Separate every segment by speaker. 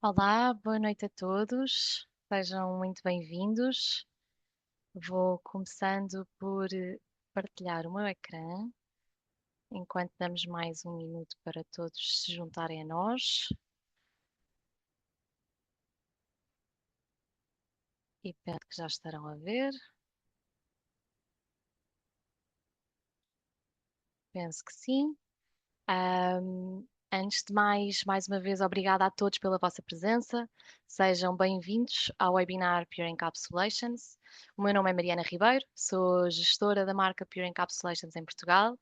Speaker 1: Olá, boa noite a todos. Sejam muito bem-vindos. Vou começando por partilhar o meu ecrã, enquanto damos mais um minuto para todos se juntarem a nós. E penso que já estarão a ver. Penso que sim. Antes de mais uma vez, obrigada a todos pela vossa presença. Sejam bem-vindos ao webinar Pure Encapsulations. O meu nome é Mariana Ribeiro, sou gestora da marca Pure Encapsulations em Portugal,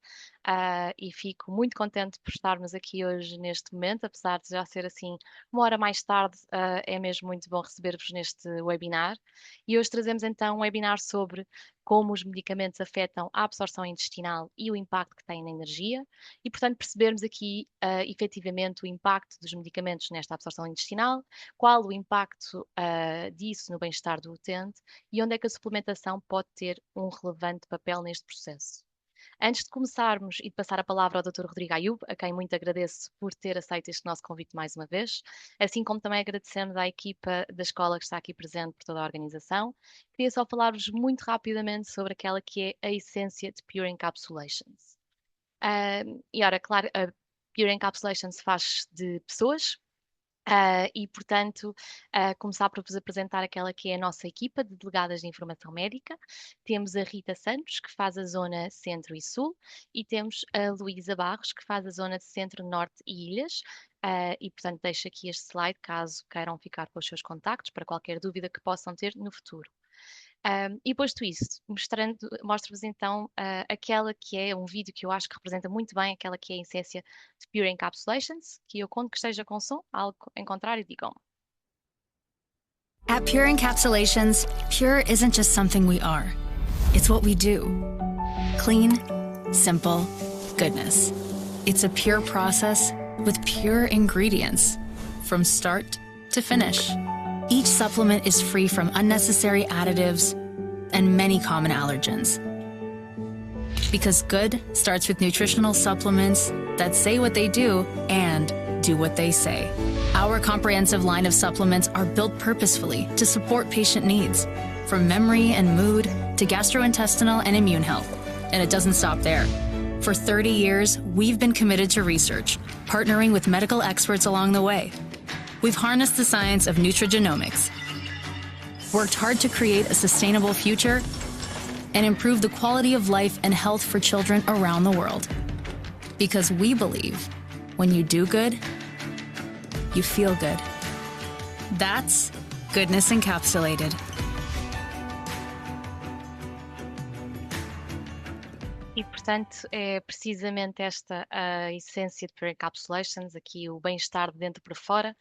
Speaker 1: e fico muito contente por estarmos aqui hoje neste momento, apesar de já ser assim uma hora mais tarde, é mesmo muito bom receber-vos neste webinar. E hoje trazemos então um webinar sobre como os medicamentos afetam a absorção intestinal e o impacto que têm na energia e, portanto, percebermos aqui efetivamente o impacto dos medicamentos nesta absorção intestinal, qual o impacto disso no bem-estar do utente e onde é que a suplementação pode ter um relevante papel neste processo. Antes de começarmos e de passar a palavra ao Dr. Rodrigo Ayub, a quem muito agradeço por ter aceito este nosso convite mais uma vez, assim como também agradecemos à equipa da escola que está aqui presente por toda a organização, queria só falar-vos muito rapidamente sobre aquela que é a essência de Pure Encapsulations. E ora, claro, a Pure Encapsulation se faz de pessoas. E, portanto, começar por vos apresentar aquela que é a nossa equipa de delegadas de informação médica. Temos a Rita Santos, que faz a zona centro e sul, e temos a Luísa Barros, que faz a zona de centro, norte e ilhas. E, portanto, deixo aqui este slide caso queiram ficar com os seus contactos para qualquer dúvida que possam ter no futuro. E posto isso, mostro-vos então aquela que é um vídeo que eu acho que representa muito bem aquela que é a essência de Pure Encapsulations, que eu conto que esteja com som, algo em contrário, digam.
Speaker 2: At Pure Encapsulations, pure isn't just something we are, it's what we do. Clean, simple, goodness. It's a pure process with pure ingredients, from start to finish. Each supplement is free from unnecessary additives and many common allergens. Because good starts with nutritional supplements that say what they do and do what they say. Our comprehensive line of supplements are built purposefully to support patient needs, from memory and mood to gastrointestinal and immune health. And it doesn't stop there. For 30 years, we've been committed to research, partnering with medical experts along the way. We've harnessed the science of nutrigenomics, worked hard to create a sustainable future, and improve the quality of life and health for children around the world. Because we believe when you do good, you feel good. That's Goodness Encapsulated.
Speaker 1: E, portanto, é precisamente esta a essência de Pure Encapsulations, aqui o bem-estar de dentro para fora,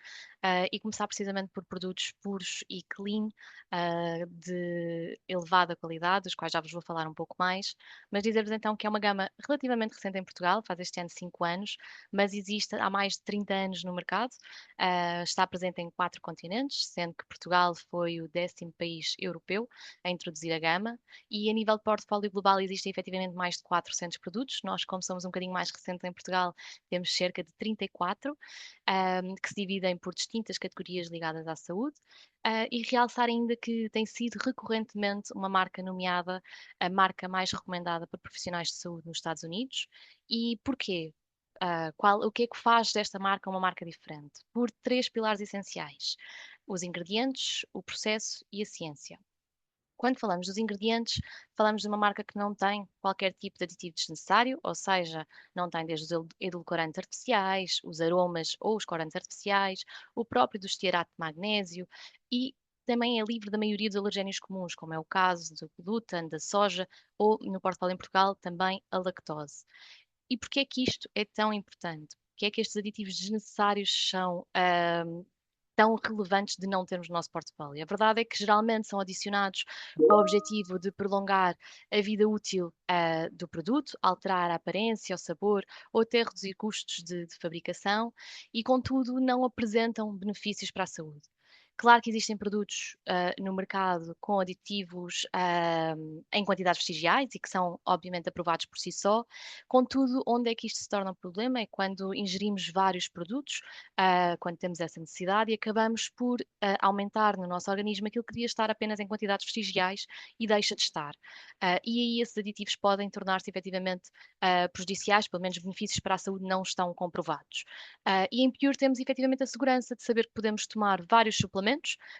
Speaker 1: e começar precisamente por produtos puros e clean, de elevada qualidade, dos quais já vos vou falar um pouco mais, mas dizer-vos então que é uma gama relativamente recente em Portugal, faz este ano 5 anos, mas existe há mais de 30 anos no mercado, está presente em 4 continentes, sendo que Portugal foi o 10º país europeu a introduzir a gama, e a nível de portfólio global existem efetivamente mais de 400 produtos. Nós, como somos um bocadinho mais recente em Portugal, temos cerca de 34, que se dividem por distintas categorias ligadas à saúde. E realçar ainda que tem sido recorrentemente uma marca nomeada a marca mais recomendada por profissionais de saúde nos Estados Unidos. E porquê? O que é que faz desta marca uma marca diferente? Por 3 pilares essenciais: os ingredientes, o processo e a ciência. Quando falamos dos ingredientes, falamos de uma marca que não tem qualquer tipo de aditivo desnecessário, ou seja, não tem desde os edulcorantes artificiais, os aromas ou os corantes artificiais, o próprio do estearato de magnésio e também é livre da maioria dos alergénios comuns, como é o caso do glúten, da soja ou, no portfólio em Portugal, também a lactose. E porquê é que isto é tão importante? Porquê é que estes aditivos desnecessários são tão relevantes de não termos no nosso portfólio? A verdade é que geralmente são adicionados com o objetivo de prolongar a vida útil do produto, alterar a aparência, o sabor ou até reduzir custos de fabricação e, contudo, não apresentam benefícios para a saúde. Claro que existem produtos no mercado com aditivos em quantidades vestigiais e que são, obviamente, aprovados por si só. Contudo, onde é que isto se torna um problema é quando ingerimos vários produtos, quando temos essa necessidade e acabamos por aumentar no nosso organismo aquilo que devia estar apenas em quantidades vestigiais e deixa de estar. E aí esses aditivos podem tornar-se efetivamente prejudiciais, pelo menos benefícios para a saúde não estão comprovados. E em Pure temos efetivamente a segurança de saber que podemos tomar vários suplementos,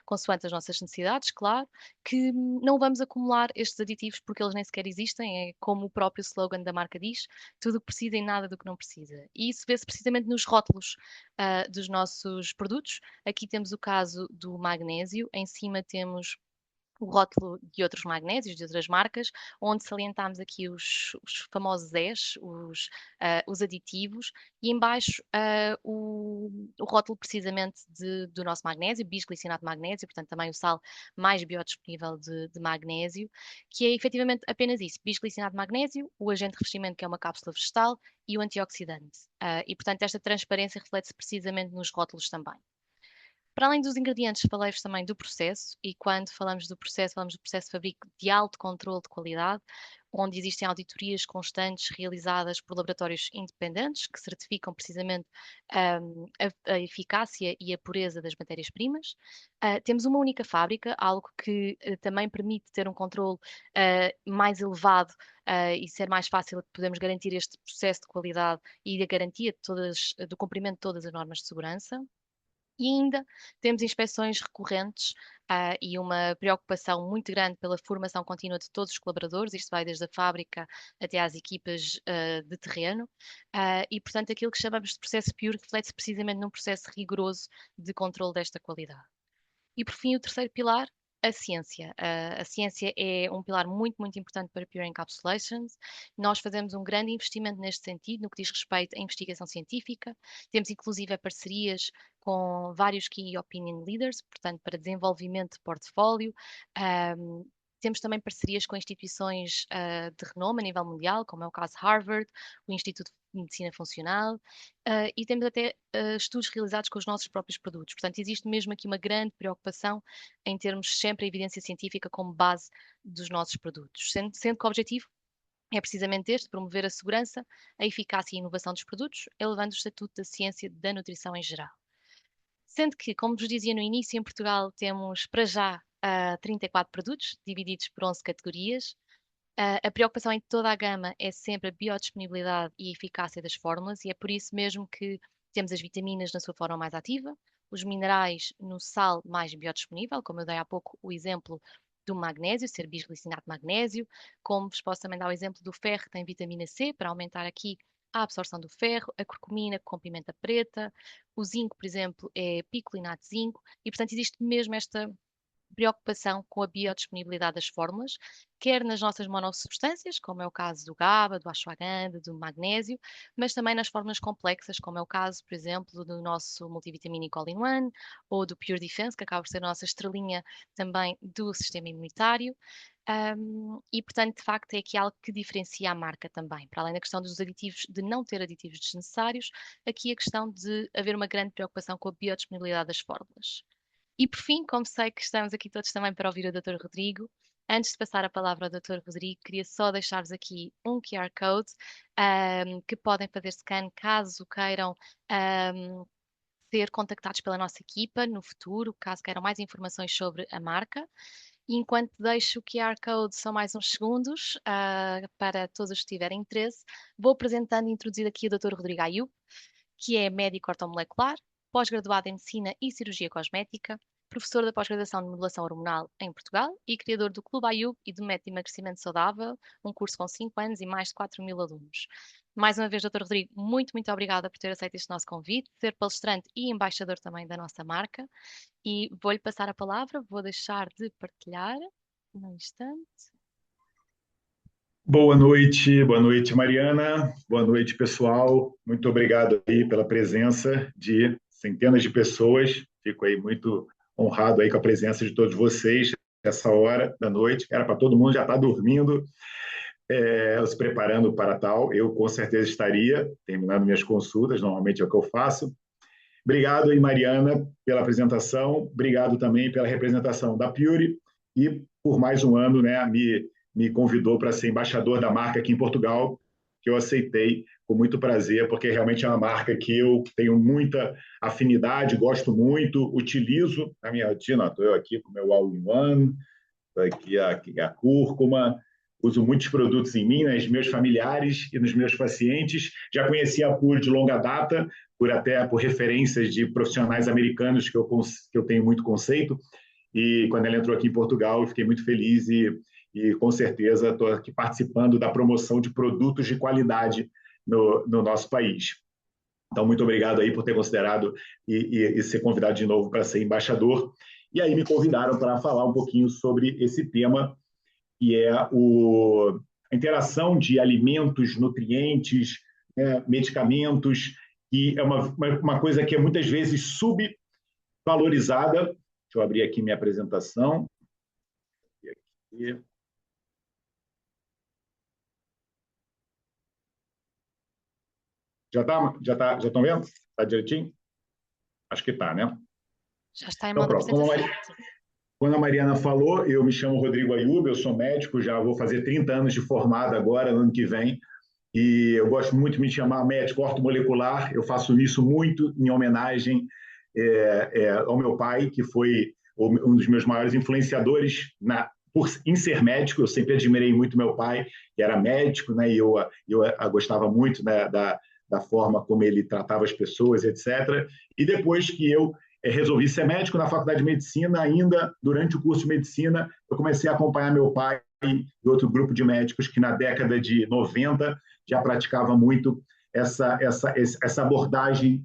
Speaker 1: consoante as nossas necessidades, claro, que não vamos acumular estes aditivos porque eles nem sequer existem, é como o próprio slogan da marca diz, tudo o que precisa e nada do que não precisa. E isso vê-se precisamente nos rótulos dos nossos produtos. Aqui temos o caso do magnésio, em cima temos o rótulo de outros magnésios, de outras marcas, onde salientámos aqui os famosos ES, os aditivos, e em baixo o rótulo precisamente do nosso magnésio, bisglicinato de magnésio, portanto também o sal mais biodisponível de magnésio, que é efetivamente apenas isso, bisglicinato de magnésio, o agente de revestimento que é uma cápsula vegetal e o antioxidante. E portanto esta transparência reflete-se precisamente nos rótulos também. Para além dos ingredientes, falei-vos também do processo, e quando falamos do processo de fabrico de alto controle de qualidade, onde existem auditorias constantes realizadas por laboratórios independentes que certificam precisamente a eficácia e a pureza das matérias-primas. Temos uma única fábrica, algo que também permite ter um controle mais elevado e ser mais fácil de podermos garantir este processo de qualidade e a garantia do cumprimento de todas as normas de segurança. E ainda temos inspeções recorrentes e uma preocupação muito grande pela formação contínua de todos os colaboradores, isto vai desde a fábrica até às equipas de terreno, e portanto aquilo que chamamos de processo Pure reflete-se precisamente num processo rigoroso de controle desta qualidade. E por fim, o terceiro pilar, a ciência. A ciência é um pilar muito, muito importante para Pure Encapsulations. Nós fazemos um grande investimento neste sentido, no que diz respeito à investigação científica. Temos inclusive parcerias com vários Key Opinion Leaders, portanto, para desenvolvimento de portfólio. Temos também parcerias com instituições de renome a nível mundial, como é o caso de Harvard, o Instituto de Medicina Funcional, e temos até estudos realizados com os nossos próprios produtos. Portanto, existe mesmo aqui uma grande preocupação em termos sempre a evidência científica como base dos nossos produtos, sendo que o objetivo é precisamente este, promover a segurança, a eficácia e a inovação dos produtos, elevando o estatuto da ciência da nutrição em geral. Sendo que, como vos dizia no início, em Portugal temos, para já, 34 produtos, divididos por 11 categorias. A preocupação em toda a gama é sempre a biodisponibilidade e a eficácia das fórmulas, e é por isso mesmo que temos as vitaminas na sua forma mais ativa, os minerais no sal mais biodisponível, como eu dei há pouco o exemplo do magnésio, ser bisglicinato de magnésio, como vos posso também dar o exemplo do ferro, que tem vitamina C, para aumentar aqui a absorção do ferro, a curcumina com pimenta preta, o zinco, por exemplo, é picolinato de zinco, e portanto existe mesmo esta preocupação com a biodisponibilidade das fórmulas, quer nas nossas monossubstâncias, como é o caso do GABA, do ashwagandha, do magnésio, mas também nas fórmulas complexas, como é o caso, por exemplo, do nosso multivitamínico All-in-One ou do Pure Defense, que acaba por ser a nossa estrelinha também do sistema imunitário. E, portanto, de facto, é aqui algo que diferencia a marca também. Para além da questão dos aditivos, de não ter aditivos desnecessários, aqui a questão de haver uma grande preocupação com a biodisponibilidade das fórmulas. E por fim, como sei que estamos aqui todos também para ouvir o Dr. Rodrigo, antes de passar a palavra ao Dr. Rodrigo, queria só deixar-vos aqui um QR Code que podem fazer scan caso queiram ser contactados pela nossa equipa no futuro, caso queiram mais informações sobre a marca. E enquanto deixo o QR Code só mais uns segundos para todos os que tiverem interesse, vou apresentando e introduzir aqui o Dr. Rodrigo Ayub, que é médico ortomolecular, pós-graduado em Medicina e Cirurgia Cosmética, professor da pós-graduação de Modulação Hormonal em Portugal e criador do Clube Ayub e do Método de Emagrecimento Saudável, um curso com 5 anos e mais de 4.000 alunos. Mais uma vez, Dr. Rodrigo, muito, muito obrigada por ter aceito este nosso convite, ser palestrante e embaixador também da nossa marca. E vou-lhe passar a palavra, vou deixar de partilhar um instante.
Speaker 3: Boa noite, Mariana. Boa noite, pessoal. Muito obrigado aí pela presença de centenas de pessoas. Fico aí muito honrado aí com a presença de todos vocês essa hora da noite. Era para todo mundo já estar dormindo, se preparando para tal. Eu com certeza estaria terminando minhas consultas, normalmente é o que eu faço. Obrigado aí, Mariana, pela apresentação. Obrigado também pela representação da Pure e por mais um ano, né, me convidou para ser embaixador da marca aqui em Portugal, que eu aceitei com muito prazer, porque realmente é uma marca que eu tenho muita afinidade, gosto muito, utilizo na minha rotina. Estou eu aqui com o meu All-in-One, aqui a cúrcuma, uso muitos produtos em mim, nos meus familiares e nos meus pacientes. Já conheci a Pure de longa data, por referências de profissionais americanos que eu tenho muito conceito. E quando ela entrou aqui em Portugal, eu fiquei muito feliz e com certeza estou aqui participando da promoção de produtos de qualidade no nosso país. Então, muito obrigado aí por ter considerado e ser convidado de novo para ser embaixador. E aí me convidaram para falar um pouquinho sobre esse tema, que é a interação de alimentos, nutrientes, medicamentos, que é uma coisa que é muitas vezes subvalorizada. Deixa eu abrir aqui minha apresentação. Já estão vendo? Está direitinho? Acho que está, né?
Speaker 1: Já está em
Speaker 3: então,
Speaker 1: modo apresentação.
Speaker 3: Quando a Mariana falou, eu me chamo Rodrigo Ayub, eu sou médico, já vou fazer 30 anos de formado agora, no ano que vem, e eu gosto muito de me chamar médico ortomolecular. Eu faço isso muito em homenagem ao meu pai, que foi um dos meus maiores influenciadores em ser médico. Eu sempre admirei muito meu pai, que era médico, né, e eu gostava muito, né, da forma como ele tratava as pessoas, etc. E depois que eu resolvi ser médico na faculdade de medicina, ainda durante o curso de medicina, eu comecei a acompanhar meu pai e outro grupo de médicos que na década de 90 já praticava muito essa abordagem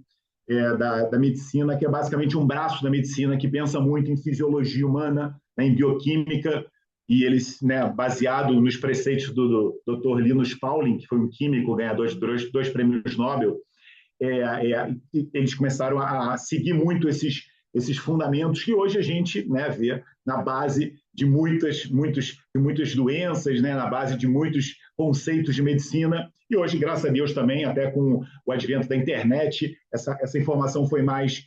Speaker 3: da medicina, que é basicamente um braço da medicina que pensa muito em fisiologia humana, né, em bioquímica, e eles, né, baseado nos preceitos do Dr. Linus Pauling, que foi um químico ganhador de dois prêmios Nobel, eles começaram a seguir muito esses fundamentos que hoje a gente, né, vê na base de muitas doenças, né, na base de muitos conceitos de medicina. E hoje, graças a Deus também, até com o advento da internet, essa informação foi mais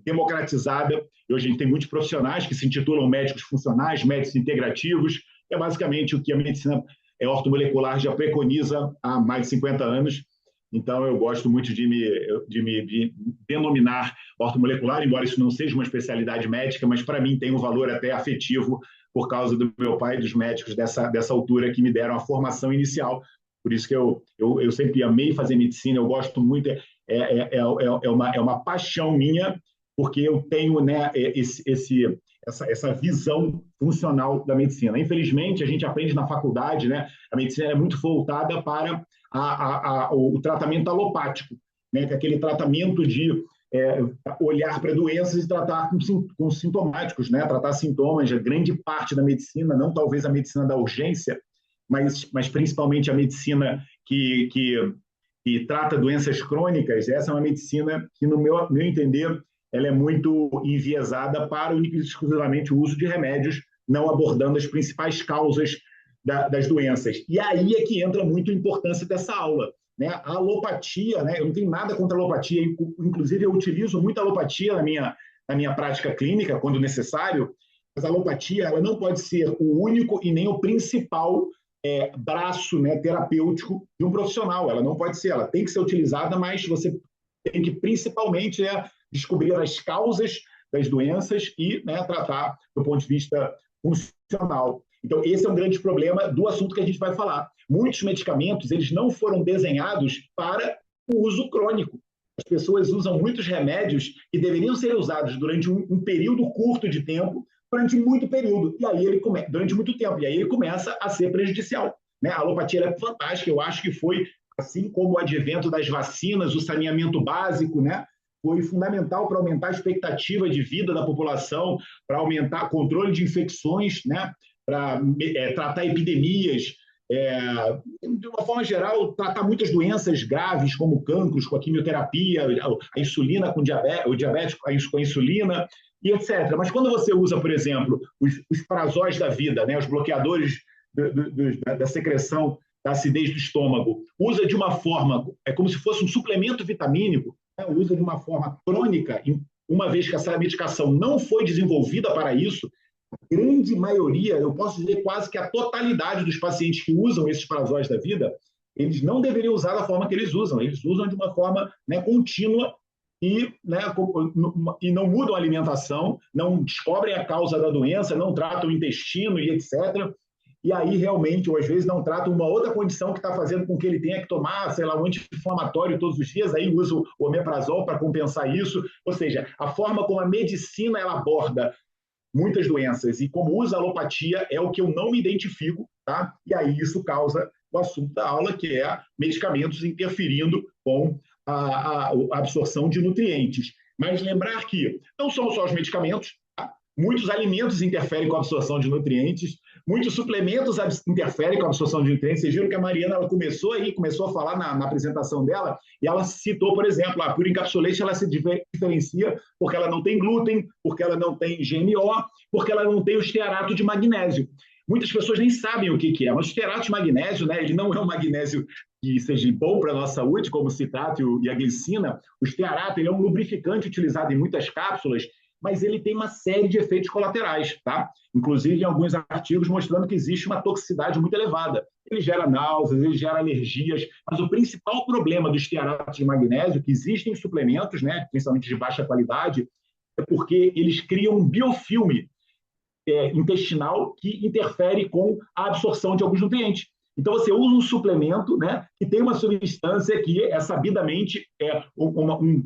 Speaker 3: democratizada. E hoje a gente tem muitos profissionais que se intitulam médicos funcionais, médicos integrativos, que é basicamente o que a medicina ortomolecular já preconiza há mais de 50 anos. Então, eu gosto muito de me denominar ortomolecular, embora isso não seja uma especialidade médica, mas para mim tem um valor até afetivo por causa do meu pai e dos médicos dessa altura que me deram a formação inicial. Por isso que eu sempre amei fazer medicina, eu gosto muito, é uma paixão minha, porque eu tenho, né, essa visão funcional da medicina. Infelizmente, a gente aprende na faculdade, né, a medicina é muito voltada para o tratamento alopático, né, que é aquele tratamento de olhar para doenças e tratar com sintomáticos, né, tratar sintomas. A grande parte da medicina, não talvez a medicina da urgência, mas principalmente a medicina que trata doenças crônicas, essa é uma medicina que, no meu entender, ela é muito enviesada para única e exclusivamente o uso de remédios, não abordando as principais causas das doenças. E aí é que entra muito a importância dessa aula, né? A alopatia, né? Eu não tenho nada contra a alopatia, inclusive eu utilizo muito a alopatia na minha prática clínica, quando necessário, mas a alopatia ela não pode ser o único e nem o principal braço, né, terapêutico de um profissional. Ela não pode ser, ela tem que ser utilizada, mas você tem que principalmente descobrir as causas das doenças e, né, tratar do ponto de vista funcional. Então, esse é um grande problema do assunto que a gente vai falar. Muitos medicamentos, eles não foram desenhados para o uso crônico. As pessoas usam muitos remédios que deveriam ser usados durante um período curto de tempo, durante muito período, e aí durante muito tempo, e aí ele começa a ser prejudicial, né? A alopatia é fantástica, eu acho que foi, assim como o advento das vacinas, o saneamento básico, né? Foi fundamental para aumentar a expectativa de vida da população, para aumentar o controle de infecções, né? Para tratar epidemias, de uma forma geral, tratar muitas doenças graves, como cancros, com a quimioterapia, a insulina com o diabético com a insulina, e etc. Mas quando você usa, por exemplo, os prazóis da vida, né, os bloqueadores da secreção da acidez do estômago, usa de uma forma, é como se fosse um suplemento vitamínico, né, usa de uma forma crônica, uma vez que essa medicação não foi desenvolvida para isso, a grande maioria, eu posso dizer quase que a totalidade dos pacientes que usam esses prazóis da vida, eles não deveriam usar da forma que eles usam de uma forma, né, contínua e, né, e não mudam a alimentação, não descobrem a causa da doença, não tratam o intestino e etc. E aí realmente, ou às vezes não tratam uma outra condição que está fazendo com que ele tenha que tomar, sei lá, um anti-inflamatório todos os dias, aí usa o omeprazol para compensar isso. Ou seja, a forma como a medicina ela aborda muitas doenças e como usa a alopatia é o que eu não me identifico, tá? E aí isso causa o assunto da aula, que é medicamentos interferindo com a absorção de nutrientes. Mas lembrar que não são só os medicamentos, tá? Muitos alimentos interferem com a absorção de nutrientes, muitos suplementos interferem com a absorção de nutrientes. Vocês viram que a Mariana ela começou a falar na apresentação dela, e ela citou, por exemplo, a Pure Encapsulation ela se diferencia porque ela não tem glúten, porque ela não tem GMO, porque ela não tem o estearato de magnésio. Muitas pessoas nem sabem o que é, mas o estearato de magnésio, né, ele não é um magnésio que seja bom para a nossa saúde, como o citrato e a glicina. O estearato ele é um lubrificante utilizado em muitas cápsulas, mas ele tem uma série de efeitos colaterais, tá? Inclusive em alguns artigos mostrando que existe uma toxicidade muito elevada. Ele gera náuseas, ele gera alergias, mas o principal problema do estearato de magnésio, que existem suplementos, né, principalmente de baixa qualidade, é porque eles criam um biofilme intestinal que interfere com a absorção de alguns nutrientes. Então, você usa um suplemento, né, que tem uma substância que é sabidamente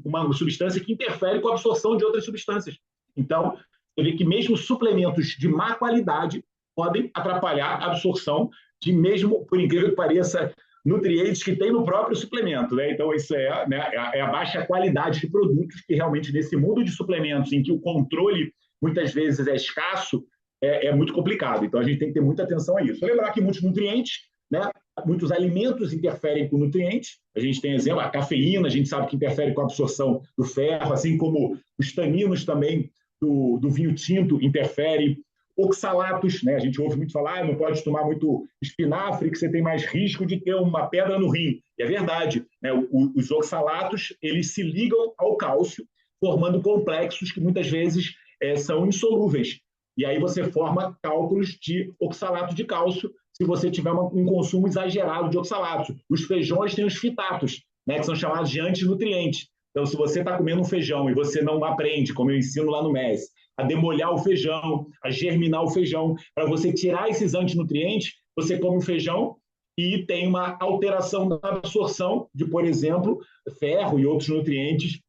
Speaker 3: uma substância que interfere com a absorção de outras substâncias. Então, você vê que mesmo suplementos de má qualidade podem atrapalhar a absorção de mesmo, por incrível que pareça, nutrientes que tem no próprio suplemento, né? Então, isso é a baixa qualidade de produtos que realmente, nesse mundo de suplementos, em que o controle muitas vezes é escasso, é muito complicado. Então, a gente tem que ter muita atenção a isso. Lembrar que muitos nutrientes, né, muitos alimentos interferem com nutrientes. A gente tem exemplo, a cafeína, a gente sabe que interfere com a absorção do ferro, assim como os taninos também do vinho tinto interferem. Oxalatos, né? A gente ouve muito falar, não pode tomar muito espinafre, que você tem mais risco de ter uma pedra no rim. E é verdade, né? Os oxalatos, eles se ligam ao cálcio, formando complexos que muitas vezes são insolúveis. E aí você forma cálculos de oxalato de cálcio se você tiver um consumo exagerado de oxalatos. Os feijões têm os fitatos, né, que são chamados de antinutrientes. Então, se você está comendo um feijão e você não aprende, como eu ensino lá no MES, a demolhar o feijão, a germinar o feijão, para você tirar esses antinutrientes, você come o feijão e tem uma alteração da absorção de, por exemplo, ferro e outros nutrientes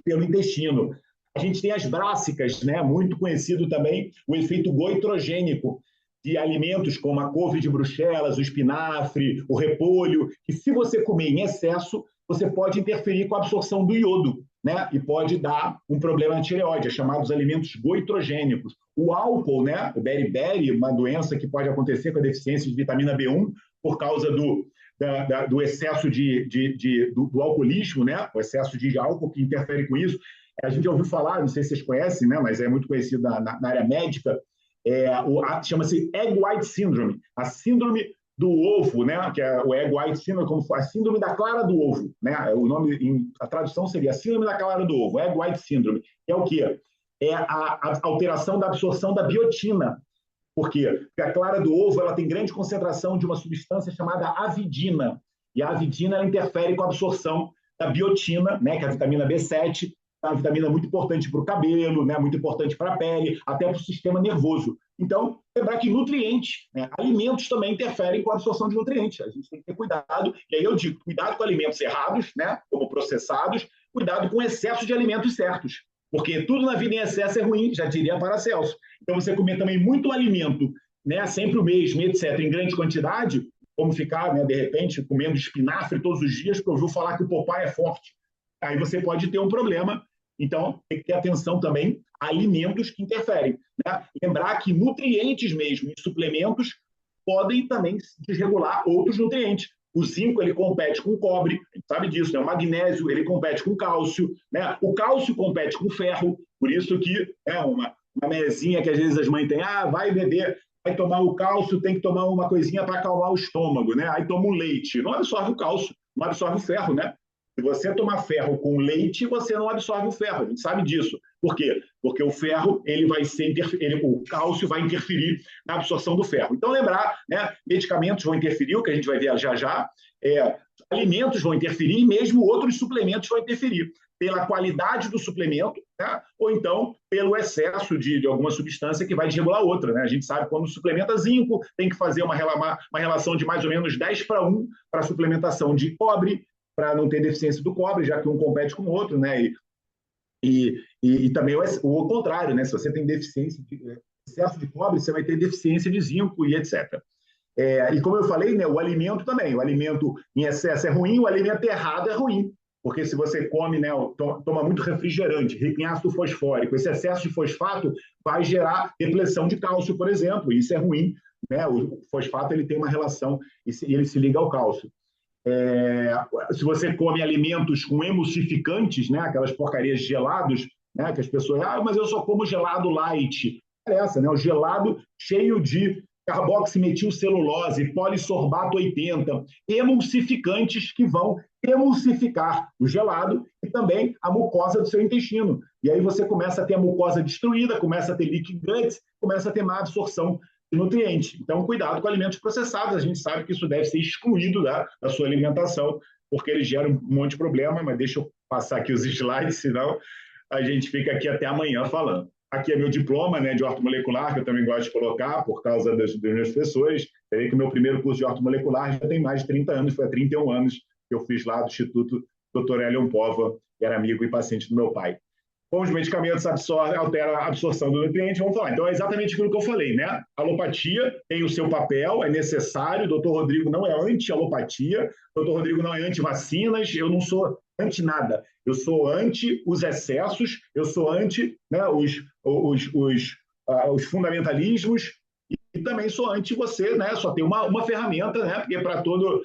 Speaker 3: pelo intestino. A gente tem as brássicas, né? Muito conhecido também o efeito goitrogênico de alimentos como a couve de Bruxelas, o espinafre, o repolho, que se você comer em excesso, você pode interferir com a absorção do iodo, né? E pode dar um problema na tireoide, é chamado os alimentos goitrogênicos. O álcool, né? O beriberi, uma doença que pode acontecer com a deficiência de vitamina B1 por causa do excesso do alcoolismo, né? O excesso de álcool que interfere com isso. A gente já ouviu falar, não sei se vocês conhecem, né? Mas é muito conhecido na área médica, chama-se Egg White Syndrome, a síndrome do ovo, né? Que é o Egg White Syndrome, como a síndrome da clara do ovo, né? O nome, a tradução seria síndrome da clara do ovo, Egg White Syndrome. É o quê? É a alteração da absorção da biotina. Por quê? Porque a clara do ovo ela tem grande concentração de uma substância chamada avidina, e a avidina ela interfere com a absorção da biotina, né? Que é a vitamina B7, uma vitamina muito importante para o cabelo, né? Muito importante para a pele, até para o sistema nervoso. Então, lembrar que nutrientes, né? Alimentos também interferem com a absorção de nutrientes. A gente tem que ter cuidado. E aí eu digo, cuidado com alimentos errados, né? Como processados, cuidado com excesso de alimentos certos. Porque tudo na vida em excesso é ruim, já diria Paracelso. Então, você comer também muito alimento, né? Sempre o mesmo, etc., em grande quantidade, como ficar, né, de repente, comendo espinafre todos os dias, porque eu ouvi falar que o Popeye é forte. Aí você pode ter um problema. Então, tem que ter atenção também a alimentos que interferem, né? Lembrar que nutrientes mesmo e suplementos podem também desregular outros nutrientes. O zinco, ele compete com o cobre, a gente sabe disso, né? O magnésio, ele compete com o cálcio, né? O cálcio compete com o ferro, por isso que é uma mesinha que às vezes as mães têm, vai beber, vai tomar o cálcio, tem que tomar uma coisinha para acalmar o estômago, né? Aí toma um leite, não absorve o cálcio, não absorve o ferro, né? Se você tomar ferro com leite, você não absorve o ferro, a gente sabe disso. Por quê? Porque o ferro, o cálcio vai interferir na absorção do ferro. Então, lembrar, né, medicamentos vão interferir, o que a gente vai ver já já, alimentos vão interferir, e mesmo outros suplementos vão interferir, pela qualidade do suplemento, né, ou então pelo excesso de alguma substância que vai desregular outra. Né? A gente sabe que quando suplementa zinco, tem que fazer uma relação de mais ou menos 10:1 para a suplementação de cobre, para não ter deficiência do cobre, já que um compete com o outro, né? E também o contrário, né? Se você tem excesso de cobre, você vai ter deficiência de zinco e etc. E como eu falei, né, o alimento também. O alimento em excesso é ruim, o alimento errado é ruim. Porque se você come, né, toma muito refrigerante, rico em ácido fosfórico, esse excesso de fosfato vai gerar depressão de cálcio, por exemplo, e isso é ruim. Né? O fosfato ele tem uma relação e ele se liga ao cálcio. Se você come alimentos com emulsificantes, né, aquelas porcarias de gelados, né, que as pessoas, mas eu só como gelado light. Né, o gelado cheio de carboximetilcelulose, polissorbato 80, emulsificantes que vão emulsificar o gelado e também a mucosa do seu intestino. E aí você começa a ter a mucosa destruída, começa a ter leaky gut, começa a ter má absorção de nutrientes. Então, cuidado com alimentos processados. A gente sabe que isso deve ser excluído da sua alimentação, porque eles geram um monte de problema, mas deixa eu passar aqui os slides, senão a gente fica aqui até amanhã falando. Aqui é meu diploma, né, de ortomolecular, que eu também gosto de colocar, por causa das minhas pessoas. Terei que o meu primeiro curso de ortomolecular já tem mais de 30 anos, foi há 31 anos que eu fiz lá do Instituto Dr. Elion Pova, que era amigo e paciente do meu pai. Como os medicamentos alteram a absorção do nutriente, vamos falar. Então, é exatamente aquilo que eu falei, né? A alopatia tem o seu papel, é necessário. O doutor Rodrigo não é anti-alopatia, o doutor Rodrigo não é anti-vacinas, eu não sou anti-nada. Eu sou anti os excessos, eu sou anti, né, os fundamentalismos e também sou anti você, né? Só tem uma ferramenta, né? Porque para todo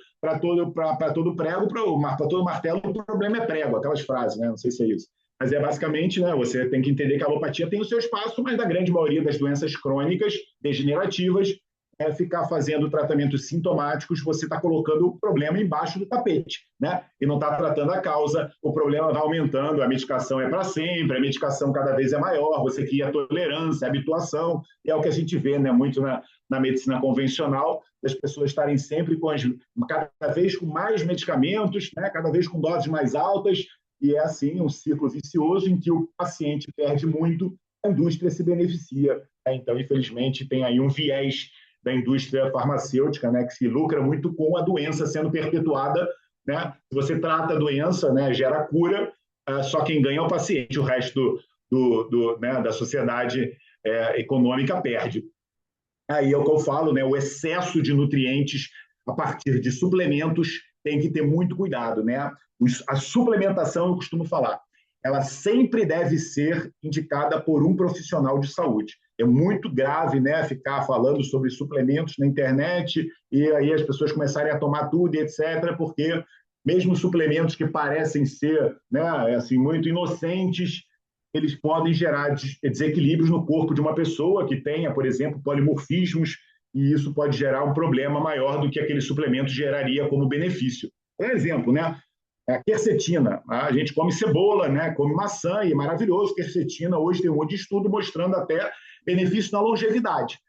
Speaker 3: prego, para todo martelo, o problema é prego, aquelas frases, né? Não sei se é isso. Mas é basicamente, né, você tem que entender que a alopatia tem o seu espaço, mas na grande maioria das doenças crônicas, degenerativas, ficar fazendo tratamentos sintomáticos, você está colocando o problema embaixo do tapete, né? E não está tratando a causa, o problema vai aumentando, a medicação é para sempre, a medicação cada vez é maior, você cria tolerância, habituação, e é o que a gente vê, né, muito na medicina convencional, das pessoas estarem sempre cada vez com mais medicamentos, né, cada vez com doses mais altas, e é assim um ciclo vicioso em que o paciente perde muito, a indústria se beneficia. Né? Então, infelizmente, tem aí um viés da indústria farmacêutica, né, que se lucra muito com a doença sendo perpetuada. Né? Se você trata a doença, né, gera cura, só quem ganha é o paciente, o resto né, da sociedade econômica perde. Aí é o que eu falo, né, o excesso de nutrientes a partir de suplementos tem que ter muito cuidado, né? A suplementação, eu costumo falar, ela sempre deve ser indicada por um profissional de saúde. É muito grave, né, ficar falando sobre suplementos na internet e aí as pessoas começarem a tomar tudo e etc., porque mesmo suplementos que parecem ser, né, assim, muito inocentes, eles podem gerar desequilíbrios no corpo de uma pessoa que tenha, por exemplo, polimorfismos, e isso pode gerar um problema maior do que aquele suplemento geraria como benefício. Por exemplo, né? A quercetina, a gente come cebola, né? Come maçã, e é maravilhoso. Quercetina, hoje tem um monte de estudo mostrando até benefício na longevidade.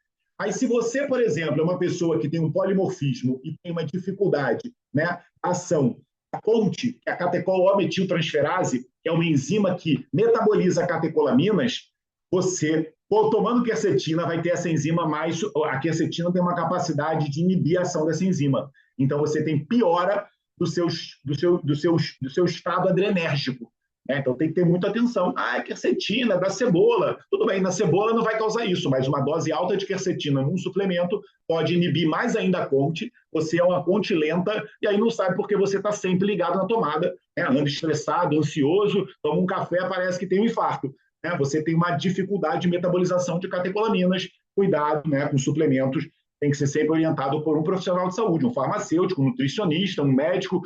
Speaker 3: Aí, se você, por exemplo, é uma pessoa que tem um polimorfismo e tem uma dificuldade, né, ação, a CONT, que é a catecol-O-metiltransferase, que é uma enzima que metaboliza catecolaminas, você, tomando quercetina, vai ter essa enzima mais... A quercetina tem uma capacidade de inibir a ação dessa enzima. Então, você tem piora do seu estado adrenérgico. Né? Então, tem que ter muita atenção. Quercetina, da cebola. Tudo bem, na cebola não vai causar isso, mas uma dose alta de quercetina num suplemento pode inibir mais ainda a CONT. Você é uma CONT lenta e aí não sabe porque você está sempre ligado na tomada. Né? Anda estressado, ansioso, toma um café, parece que tem um infarto. Né? Você tem uma dificuldade de metabolização de catecolaminas. Cuidado, né, com suplementos. Tem que ser sempre orientado por um profissional de saúde, um farmacêutico, um nutricionista, um médico,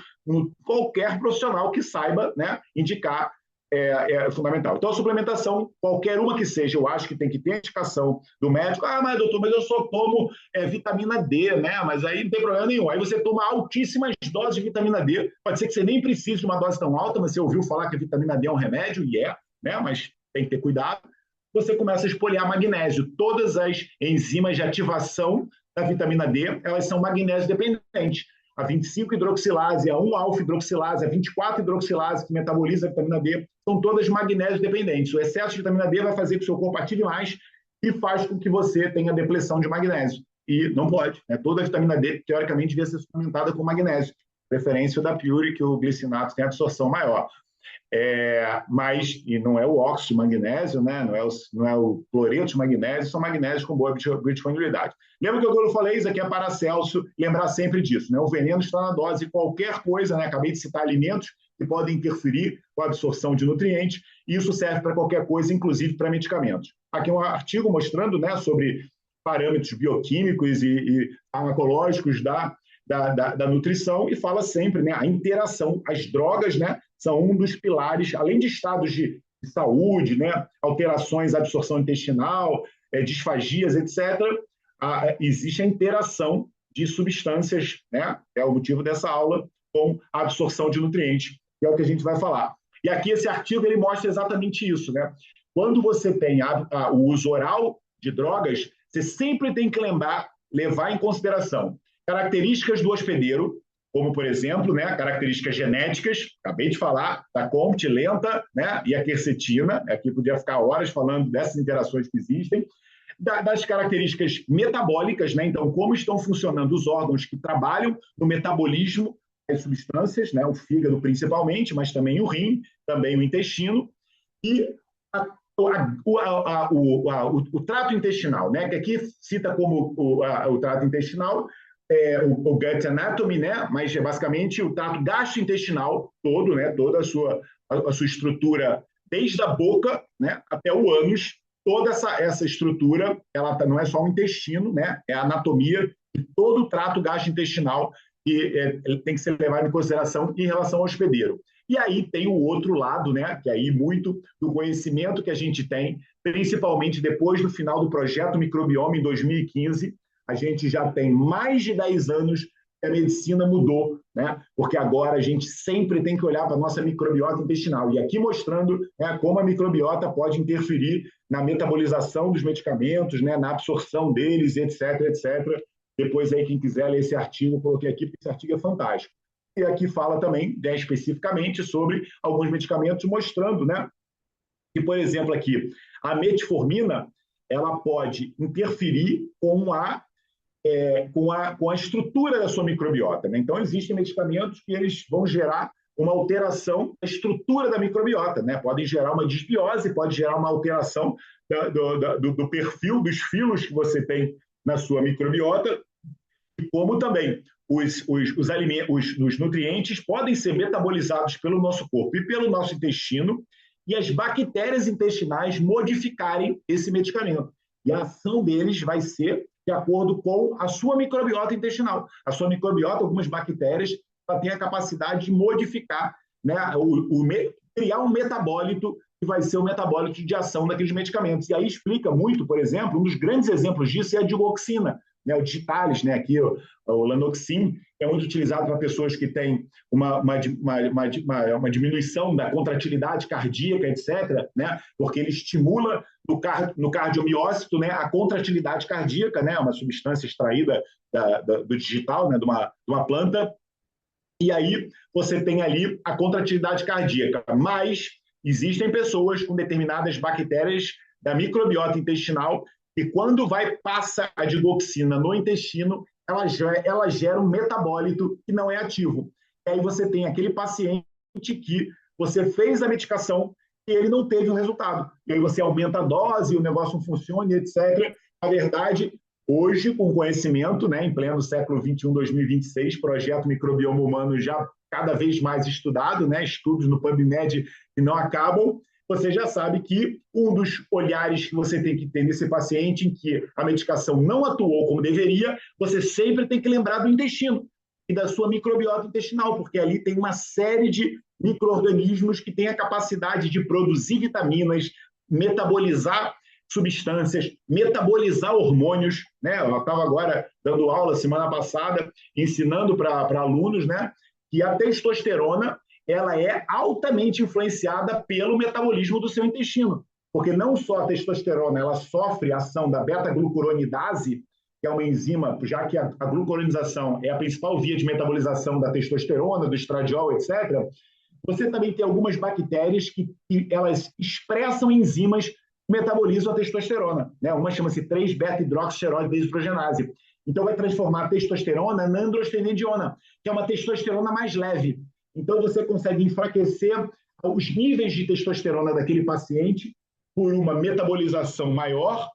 Speaker 3: qualquer profissional que saiba, né, indicar é fundamental. Então, a suplementação, qualquer uma que seja, eu acho que tem que ter indicação do médico. Ah, mas doutor, mas eu só tomo vitamina D, né? Mas aí não tem problema nenhum. Aí você toma altíssimas doses de vitamina D. Pode ser que você nem precise de uma dose tão alta, mas você ouviu falar que a vitamina D é um remédio, e né? Mas tem que ter cuidado. Você começa a espolhar magnésio. Todas as enzimas de ativação da vitamina D, elas são magnésio dependentes. A 25-hidroxilase, a 1-alfa-hidroxilase, a 24-hidroxilase, que metaboliza a vitamina D, são todas magnésio dependentes. O excesso de vitamina D vai fazer com que o seu corpo ative mais e faz com que você tenha depressão de magnésio. E não pode. Né? Toda a vitamina D, teoricamente, devia ser suplementada com magnésio. Preferência da Pure, que o glicinato tem absorção maior. Mas, e não é o óxido de magnésio, né? não é o cloreto de magnésio, são magnésios com boa biodisponibilidade. Lembra que eu falei, isso aqui é Paracelso, lembrar sempre disso, né? O veneno está na dose, qualquer coisa, né? Acabei de citar alimentos que podem interferir com a absorção de nutrientes, e isso serve para qualquer coisa, inclusive para medicamentos. Aqui um artigo mostrando, né, sobre parâmetros bioquímicos e farmacológicos da nutrição, e fala sempre, né, a interação, as drogas, né, são um dos pilares, além de estados de saúde, né, alterações da absorção intestinal, disfagias, etc., existe a interação de substâncias, né, é o motivo dessa aula, com a absorção de nutrientes, que é o que a gente vai falar. E aqui esse artigo ele mostra exatamente isso, né? Quando você tem o uso oral de drogas, você sempre tem que levar em consideração características do hospedeiro, como, por exemplo, né, características genéticas, acabei de falar, da COMT lenta, né, e a quercetina, aqui podia ficar horas falando dessas interações que existem, das características metabólicas, né, então, como estão funcionando os órgãos que trabalham no metabolismo das substâncias, né, o fígado principalmente, mas também o rim, também o intestino, e o trato intestinal, né, que aqui cita como o trato intestinal, o gut anatomy, né? Mas é basicamente o trato gastrointestinal todo, né? Toda a sua estrutura, desde a boca, né, até o ânus, toda essa estrutura, ela não é só o intestino, né? É a anatomia de todo o trato gastrointestinal que tem que ser levado em consideração em relação ao hospedeiro. E aí tem o outro lado, né? Que aí muito do conhecimento que a gente tem, principalmente depois do final do projeto Microbioma em 2015, a gente já tem mais de 10 anos que a medicina mudou, né? Porque agora a gente sempre tem que olhar para a nossa microbiota intestinal. E aqui mostrando, né, como a microbiota pode interferir na metabolização dos medicamentos, né, na absorção deles, etc, etc. Depois, aí, quem quiser ler esse artigo, eu coloquei aqui, porque esse artigo é fantástico. E aqui fala também, né, especificamente sobre alguns medicamentos, mostrando, né, que, por exemplo, aqui, a metformina, ela pode interferir com a estrutura da sua microbiota, né? Então, existem medicamentos que eles vão gerar uma alteração da estrutura da microbiota, né? Podem gerar uma disbiose, pode gerar uma alteração do perfil dos filos que você tem na sua microbiota, e como também os nutrientes podem ser metabolizados pelo nosso corpo e pelo nosso intestino, e as bactérias intestinais modificarem esse medicamento. E a ação deles vai ser de acordo com a sua microbiota intestinal. A sua microbiota, algumas bactérias, ela tem a capacidade de modificar, né, criar um metabólito que vai ser o metabólito de ação daqueles medicamentos. E aí explica muito, por exemplo, um dos grandes exemplos disso é a digoxina, né, o digitalis, né, aqui o Lanoxin, é muito utilizado para pessoas que têm uma diminuição da contratilidade cardíaca, etc., né, porque ele estimula no cardiomiócito, né, a contratilidade cardíaca, né, uma substância extraída do digital, né, de uma planta, e aí você tem ali a contratilidade cardíaca. Mas existem pessoas com determinadas bactérias da microbiota intestinal e quando passa a digoxina no intestino, ela gera um metabólito que não é ativo. E aí você tem aquele paciente que você fez a medicação e ele não teve o resultado. E aí você aumenta a dose, o negócio não funciona, etc. Na verdade, hoje, com conhecimento, né, em pleno século XXI, 2026, projeto Microbioma Humano já cada vez mais estudado, né, estudos no PubMed que não acabam, você já sabe que um dos olhares que você tem que ter nesse paciente em que a medicação não atuou como deveria, você sempre tem que lembrar do intestino e da sua microbiota intestinal, porque ali tem uma série de micro-organismos que têm a capacidade de produzir vitaminas, metabolizar substâncias, metabolizar hormônios, né? Eu estava agora dando aula semana passada, ensinando para alunos, né, que a testosterona ela é altamente influenciada pelo metabolismo do seu intestino, porque não só a testosterona ela sofre a ação da beta-glucuronidase, que é uma enzima, já que a glucuronização é a principal via de metabolização da testosterona, do estradiol, etc., você também tem algumas bactérias que elas expressam enzimas que metabolizam a testosterona, né? Uma chama-se 3-beta-hidroxisteroide desidrogenase. Então, vai transformar a testosterona na androstenediona, que é uma testosterona mais leve. Então, você consegue enfraquecer os níveis de testosterona daquele paciente por uma metabolização maior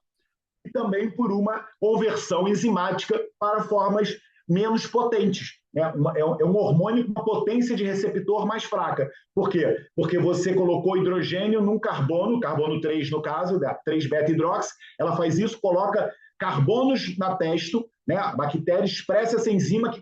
Speaker 3: e também por uma conversão enzimática para formas menos potentes. É um hormônio com uma potência de receptor mais fraca. Por quê? Porque você colocou hidrogênio num carbono 3 no caso, da 3-beta-hidrox, ela faz isso, coloca carbonos na testo, né? A bactéria expressa essa enzima que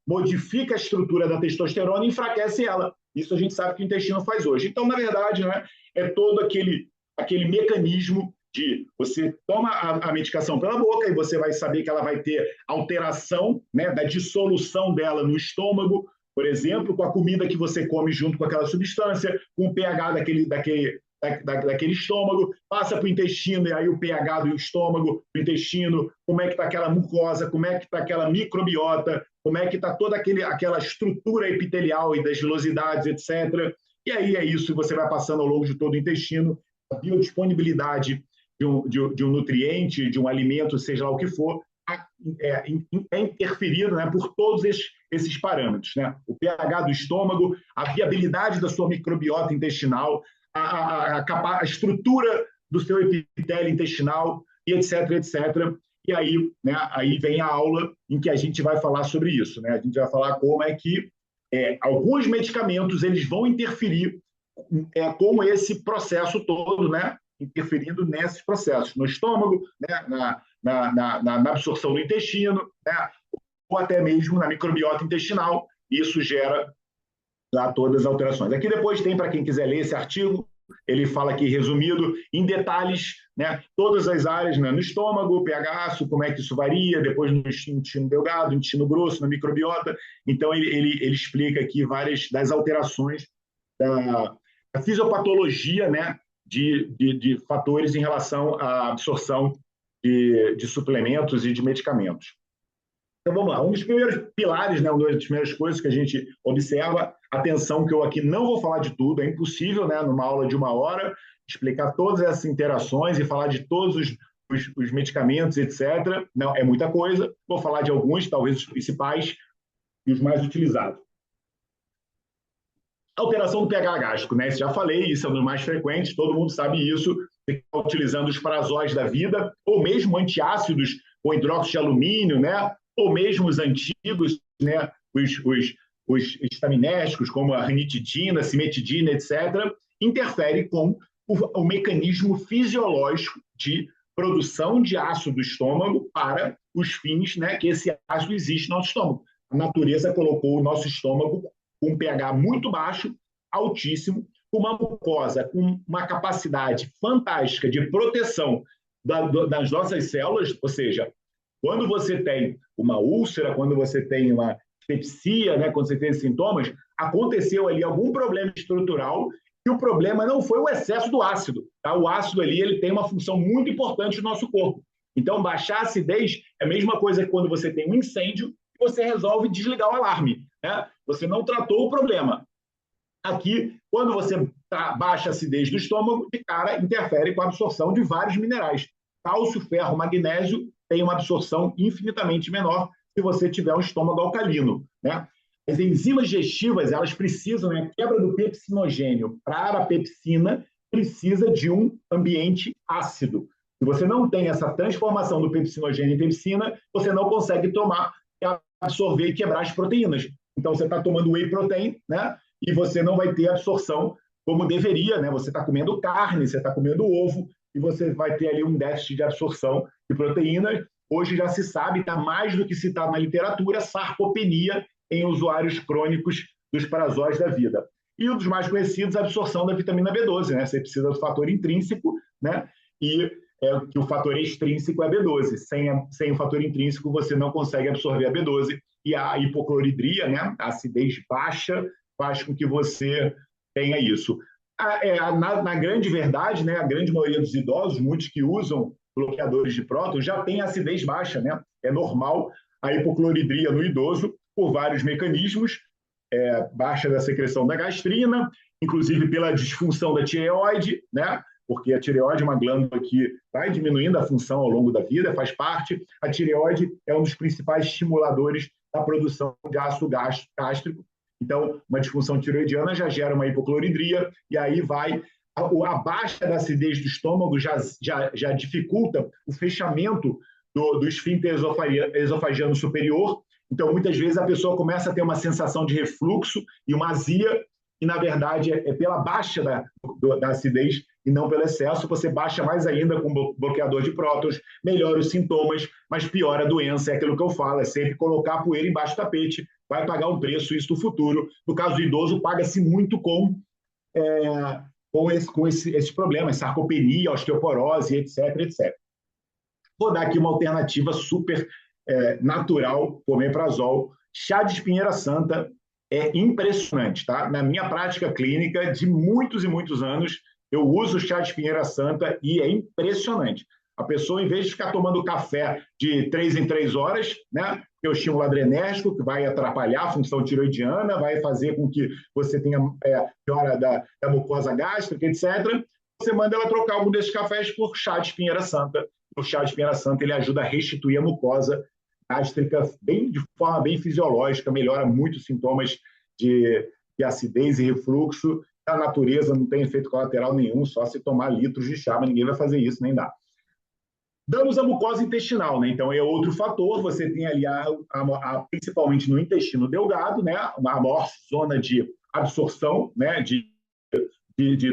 Speaker 3: modifica a estrutura da testosterona e enfraquece ela. Isso a gente sabe que o intestino faz hoje. Então, na verdade, né, é todo aquele mecanismo de você toma a medicação pela boca e você vai saber que ela vai ter alteração, né, da dissolução dela no estômago, por exemplo, com a comida que você come junto com aquela substância, com o pH daquele estômago, passa para o intestino, e aí o pH do estômago, do intestino, como é que está aquela mucosa, como é que está aquela microbiota, como é que está toda aquela estrutura epitelial e das vilosidades, etc. E aí é isso, você vai passando ao longo de todo o intestino, a biodisponibilidade de um nutriente, de um alimento, seja lá o que for, é interferido, né, por todos esses parâmetros, né? O pH do estômago, a viabilidade da sua microbiota intestinal, a estrutura do seu epitélio intestinal, e etc, etc. E aí, né, aí vem a aula em que a gente vai falar sobre isso, né? A gente vai falar como é que alguns medicamentos eles vão interferir com esse processo todo, né? Interferindo nesses processos, no estômago, né? na absorção do intestino, né? Ou até mesmo na microbiota intestinal. Isso gera lá todas as alterações. Aqui depois tem, para quem quiser ler esse artigo, ele fala aqui, resumido, em detalhes, né, todas as áreas, né, no estômago, pH, como é que isso varia, depois no intestino delgado, no intestino grosso, na microbiota. Então, ele explica aqui várias das alterações da fisiopatologia, né, de fatores em relação à absorção de suplementos e de medicamentos. Então, vamos lá. Um dos primeiros pilares, né, uma das primeiras coisas que a gente observa, atenção que eu aqui não vou falar de tudo, é impossível, né, numa aula de 1 hora, explicar todas essas interações e falar de todos os medicamentos, etc. Não, é muita coisa. Vou falar de alguns, talvez os principais e os mais utilizados. Alteração do pH gástrico, né? Já falei, isso é um dos mais frequentes, todo mundo sabe isso. Você está utilizando os prazóis da vida, ou mesmo antiácidos com hidróxido de alumínio, né? Ou mesmo os antigos, né? Os estaminérgicos, como a ranitidina, cimetidina, etc., interfere com o mecanismo fisiológico de produção de ácido do estômago para os fins, né, que esse ácido existe no nosso estômago. A natureza colocou o nosso estômago com um pH muito baixo, altíssimo, com uma mucosa com uma capacidade fantástica de proteção das nossas células, ou seja, quando você tem uma úlcera, quando você tem uma sepsia, né, quando você tem esses sintomas, aconteceu ali algum problema estrutural e o problema não foi o excesso do ácido. Tá? O ácido ali ele tem uma função muito importante no nosso corpo. Então, baixar a acidez é a mesma coisa que quando você tem um incêndio e você resolve desligar o alarme. Né? Você não tratou o problema. Aqui, quando você baixa a acidez do estômago, de cara interfere com a absorção de vários minerais. Cálcio, ferro, magnésio tem uma absorção infinitamente menor se você tiver um estômago alcalino. Né? As enzimas digestivas, elas precisam, né, a quebra do pepsinogênio para a pepsina precisa de um ambiente ácido. Se você não tem essa transformação do pepsinogênio em pepsina, você não consegue tomar, absorver e quebrar as proteínas. Então, você está tomando whey protein, né, e você não vai ter absorção como deveria, né? Você está comendo carne, você está comendo ovo, e você vai ter ali um déficit de absorção de proteínas. Hoje já se sabe, está mais do que citado na literatura, sarcopenia em usuários crônicos dos prazóis da vida. E um dos mais conhecidos é a absorção da vitamina B12, né? Você precisa do fator intrínseco, né? E que o fator extrínseco é B12. Sem o fator intrínseco, você não consegue absorver a B12. E a hipocloridria, né? A acidez baixa, faz com que você tenha isso. Na grande verdade, né? A grande maioria dos idosos, muitos que usam bloqueadores de prótons, já tem acidez baixa, né? É normal a hipocloridria no idoso por vários mecanismos, baixa da secreção da gastrina, inclusive pela disfunção da tireoide, né? Porque a tireoide é uma glândula que vai diminuindo a função ao longo da vida, faz parte. A tireoide é um dos principais estimuladores da produção de ácido gástrico. Então, uma disfunção tireoidiana já gera uma hipocloridria, e aí vai a baixa da acidez do estômago já dificulta o fechamento do esfíncter esofagiano superior. Então, muitas vezes, a pessoa começa a ter uma sensação de refluxo e uma azia, e, na verdade, é pela baixa da acidez e não pelo excesso. Você baixa mais ainda com bloqueador de prótons, melhora os sintomas, mas piora a doença. É aquilo que eu falo, é sempre colocar a poeira embaixo do tapete, vai pagar um preço isso no futuro. No caso do idoso, paga-se muito com esses problemas, sarcopenia, osteoporose, etc, etc. Vou dar aqui uma alternativa super natural, o omeprazol. Chá de espinheira santa é impressionante, tá? Na minha prática clínica de muitos e muitos anos, eu uso chá de espinheira santa e é impressionante. A pessoa, em vez de ficar tomando café de 3 em 3 horas, né, que é o estímulo adrenérgico, que vai atrapalhar a função tiroidiana, vai fazer com que você tenha piora da mucosa gástrica, etc., você manda ela trocar algum desses cafés por chá de espinheira santa. O chá de espinheira santa ele ajuda a restituir a mucosa gástrica de forma bem fisiológica, melhora muito os sintomas de acidez e refluxo. Da natureza não tem efeito colateral nenhum, só se tomar litros de chá, mas ninguém vai fazer isso, nem dá. Danos à mucosa intestinal, né? Então é outro fator. Você tem ali, principalmente no intestino delgado, né? Uma maior zona de absorção, né? de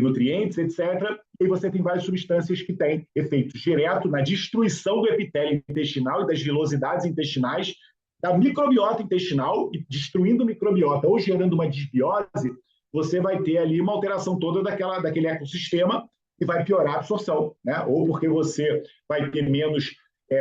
Speaker 3: nutrientes, etc. E você tem várias substâncias que têm efeito direto na destruição do epitélio intestinal e das vilosidades intestinais, da microbiota intestinal, e destruindo a microbiota ou gerando uma desbiose, você vai ter ali uma alteração toda daquele ecossistema e vai piorar a absorção, né? Ou porque você vai ter menos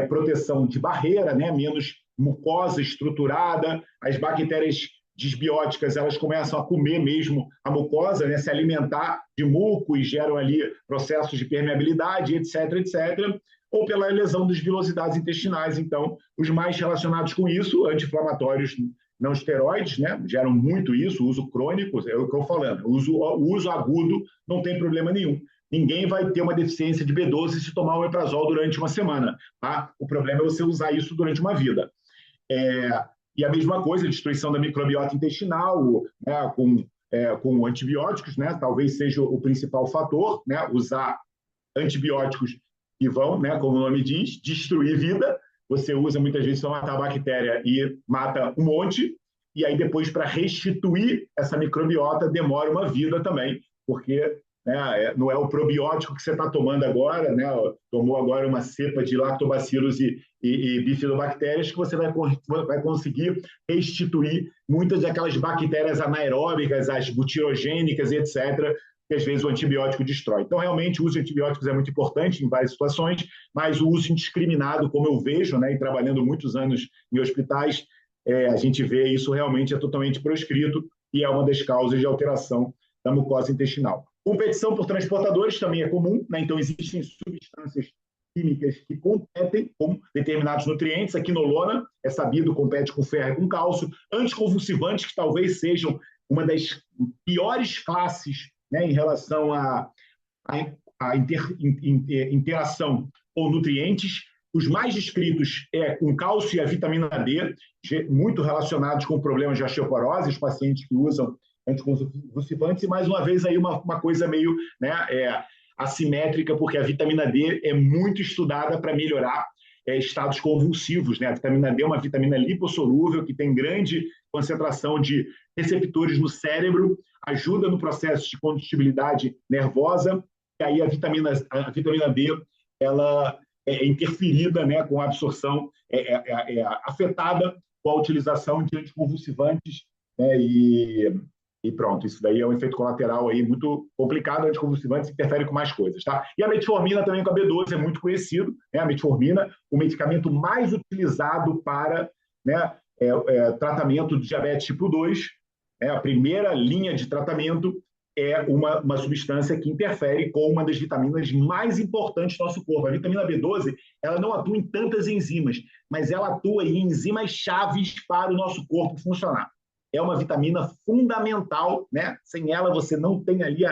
Speaker 3: proteção de barreira, né? Menos mucosa estruturada, as bactérias disbióticas elas começam a comer mesmo a mucosa, né? Se alimentar de muco e geram ali processos de permeabilidade, etc, etc, ou pela lesão das vilosidades intestinais. Então, os mais relacionados com isso, anti-inflamatórios não esteroides, né? Geram muito isso, uso crônico, é o que eu estou falando, o uso agudo não tem problema nenhum. Ninguém vai ter uma deficiência de B12 se tomar o omeprazol durante uma semana, tá? O problema é você usar isso durante uma vida. E a mesma coisa, a destruição da microbiota intestinal, né, com antibióticos, né? Talvez seja o principal fator, né? Usar antibióticos que vão, né, como o nome diz, destruir vida. Você usa muitas vezes para matar a bactéria e mata um monte, e aí depois para restituir essa microbiota demora uma vida também, porque não é o probiótico que você está tomando agora, né? Tomou agora uma cepa de lactobacilos e bifidobactérias que você vai conseguir restituir muitas daquelas bactérias anaeróbicas, as butirogênicas, etc., que às vezes o antibiótico destrói. Então, realmente, o uso de antibióticos é muito importante em várias situações, mas o uso indiscriminado, como eu vejo, né, e trabalhando muitos anos em hospitais, a gente vê isso realmente é totalmente proscrito e é uma das causas de alteração da mucosa intestinal. Competição por transportadores também é comum, né? Então existem substâncias químicas que competem com determinados nutrientes. A quinolona, é sabido, compete com ferro e com cálcio. Anticonvulsivantes, que talvez sejam uma das piores classes, né, em relação à interação com nutrientes. Os mais descritos com cálcio e a vitamina D, muito relacionados com problemas de osteoporose, os pacientes que usam anticonvulsivantes, e mais uma vez aí uma coisa meio, né, assimétrica, porque a vitamina D é muito estudada para melhorar estados convulsivos, né? A vitamina D é uma vitamina lipossolúvel que tem grande concentração de receptores no cérebro, ajuda no processo de condutibilidade nervosa, e aí a vitamina D ela é interferida, né, com a absorção, afetada com a utilização de anticonvulsivantes, né, e E pronto, isso daí é um efeito colateral aí muito complicado, anticonvulsivantes interfere com mais coisas, tá? E a metformina também com a B12 é muito conhecido, né? A metformina, o medicamento mais utilizado para, né, tratamento de diabetes tipo 2, a primeira linha de tratamento é uma substância que interfere com uma das vitaminas mais importantes do nosso corpo. A vitamina B12, ela não atua em tantas enzimas, mas ela atua em enzimas chaves para o nosso corpo funcionar. É uma vitamina fundamental, né? Sem ela você não tem ali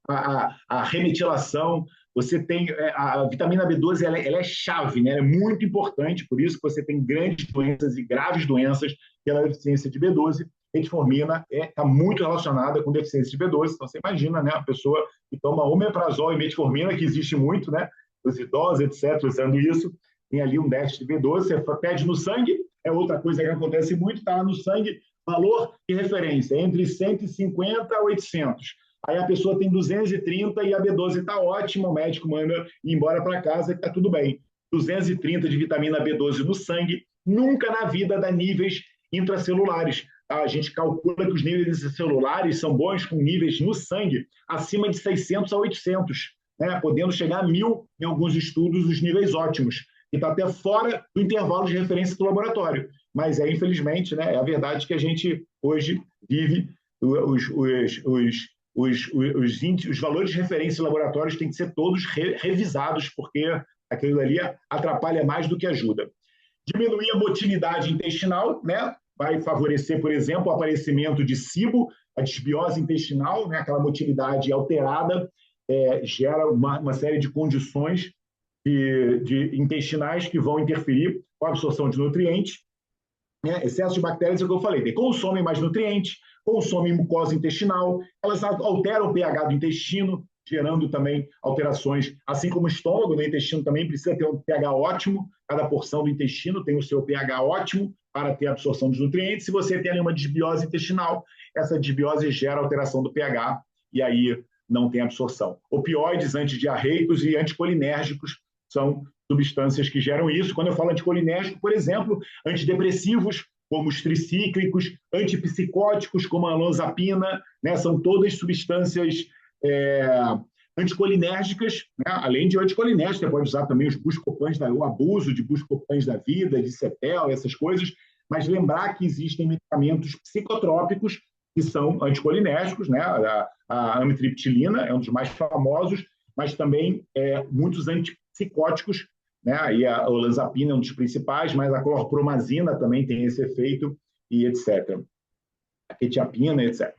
Speaker 3: a remetilação, você tem a vitamina B12, ela é chave, né? Ela é muito importante, por isso que você tem grandes doenças e graves doenças pela deficiência de B12. Metformina está muito relacionada com deficiência de B12, então você imagina, né? A pessoa que toma omeprazol e metformina, que existe muito, né? Os idosos, etc., usando isso, tem ali um déficit de B12, você pede no sangue, é outra coisa que acontece muito, está no sangue, valor de referência, entre 150 a 800. Aí a pessoa tem 230 e a B12 está ótima, o médico manda ir embora para casa e está tudo bem. 230 de vitamina B12 no sangue, nunca na vida dá níveis intracelulares. A gente calcula que os níveis celulares são bons com níveis no sangue acima de 600 a 800, né? Podendo chegar a 1.000 em alguns estudos, os níveis ótimos. E está até fora do intervalo de referência do laboratório. Mas, infelizmente, né, é a verdade que a gente hoje vive os valores de referência laboratórios têm que ser todos revisados, porque aquilo ali atrapalha mais do que ajuda. Diminuir a motilidade intestinal, né, vai favorecer, por exemplo, o aparecimento de SIBO, a disbiose intestinal, né, aquela motilidade alterada, gera uma série de condições de intestinais que vão interferir com a absorção de nutrientes. Excesso de bactérias é o que eu falei, consomem mais nutrientes, consomem mucosa intestinal, elas alteram o pH do intestino, gerando também alterações, assim como o estômago, no intestino também precisa ter um pH ótimo, cada porção do intestino tem o seu pH ótimo para ter a absorção dos nutrientes. Se você tem ali uma disbiose intestinal, essa disbiose gera alteração do pH e aí não tem absorção. Opioides, antidiarreicos e anticolinérgicos são substâncias que geram isso. Quando eu falo anticolinérgico, por exemplo, antidepressivos, como os tricíclicos, antipsicóticos, como a olanzapina, né? São todas substâncias anticolinérgicas, né? Além de anticolinérgicos, você pode usar também os buscopans, o abuso de buscopans da vida, de cepel, essas coisas, mas lembrar que existem medicamentos psicotrópicos que são anticolinérgicos, né? A amitriptilina é um dos mais famosos, mas também muitos antipsicóticos, né? Aí a olanzapina é um dos principais, mas a clorpromazina também tem esse efeito, e etc. A quetiapina, etc.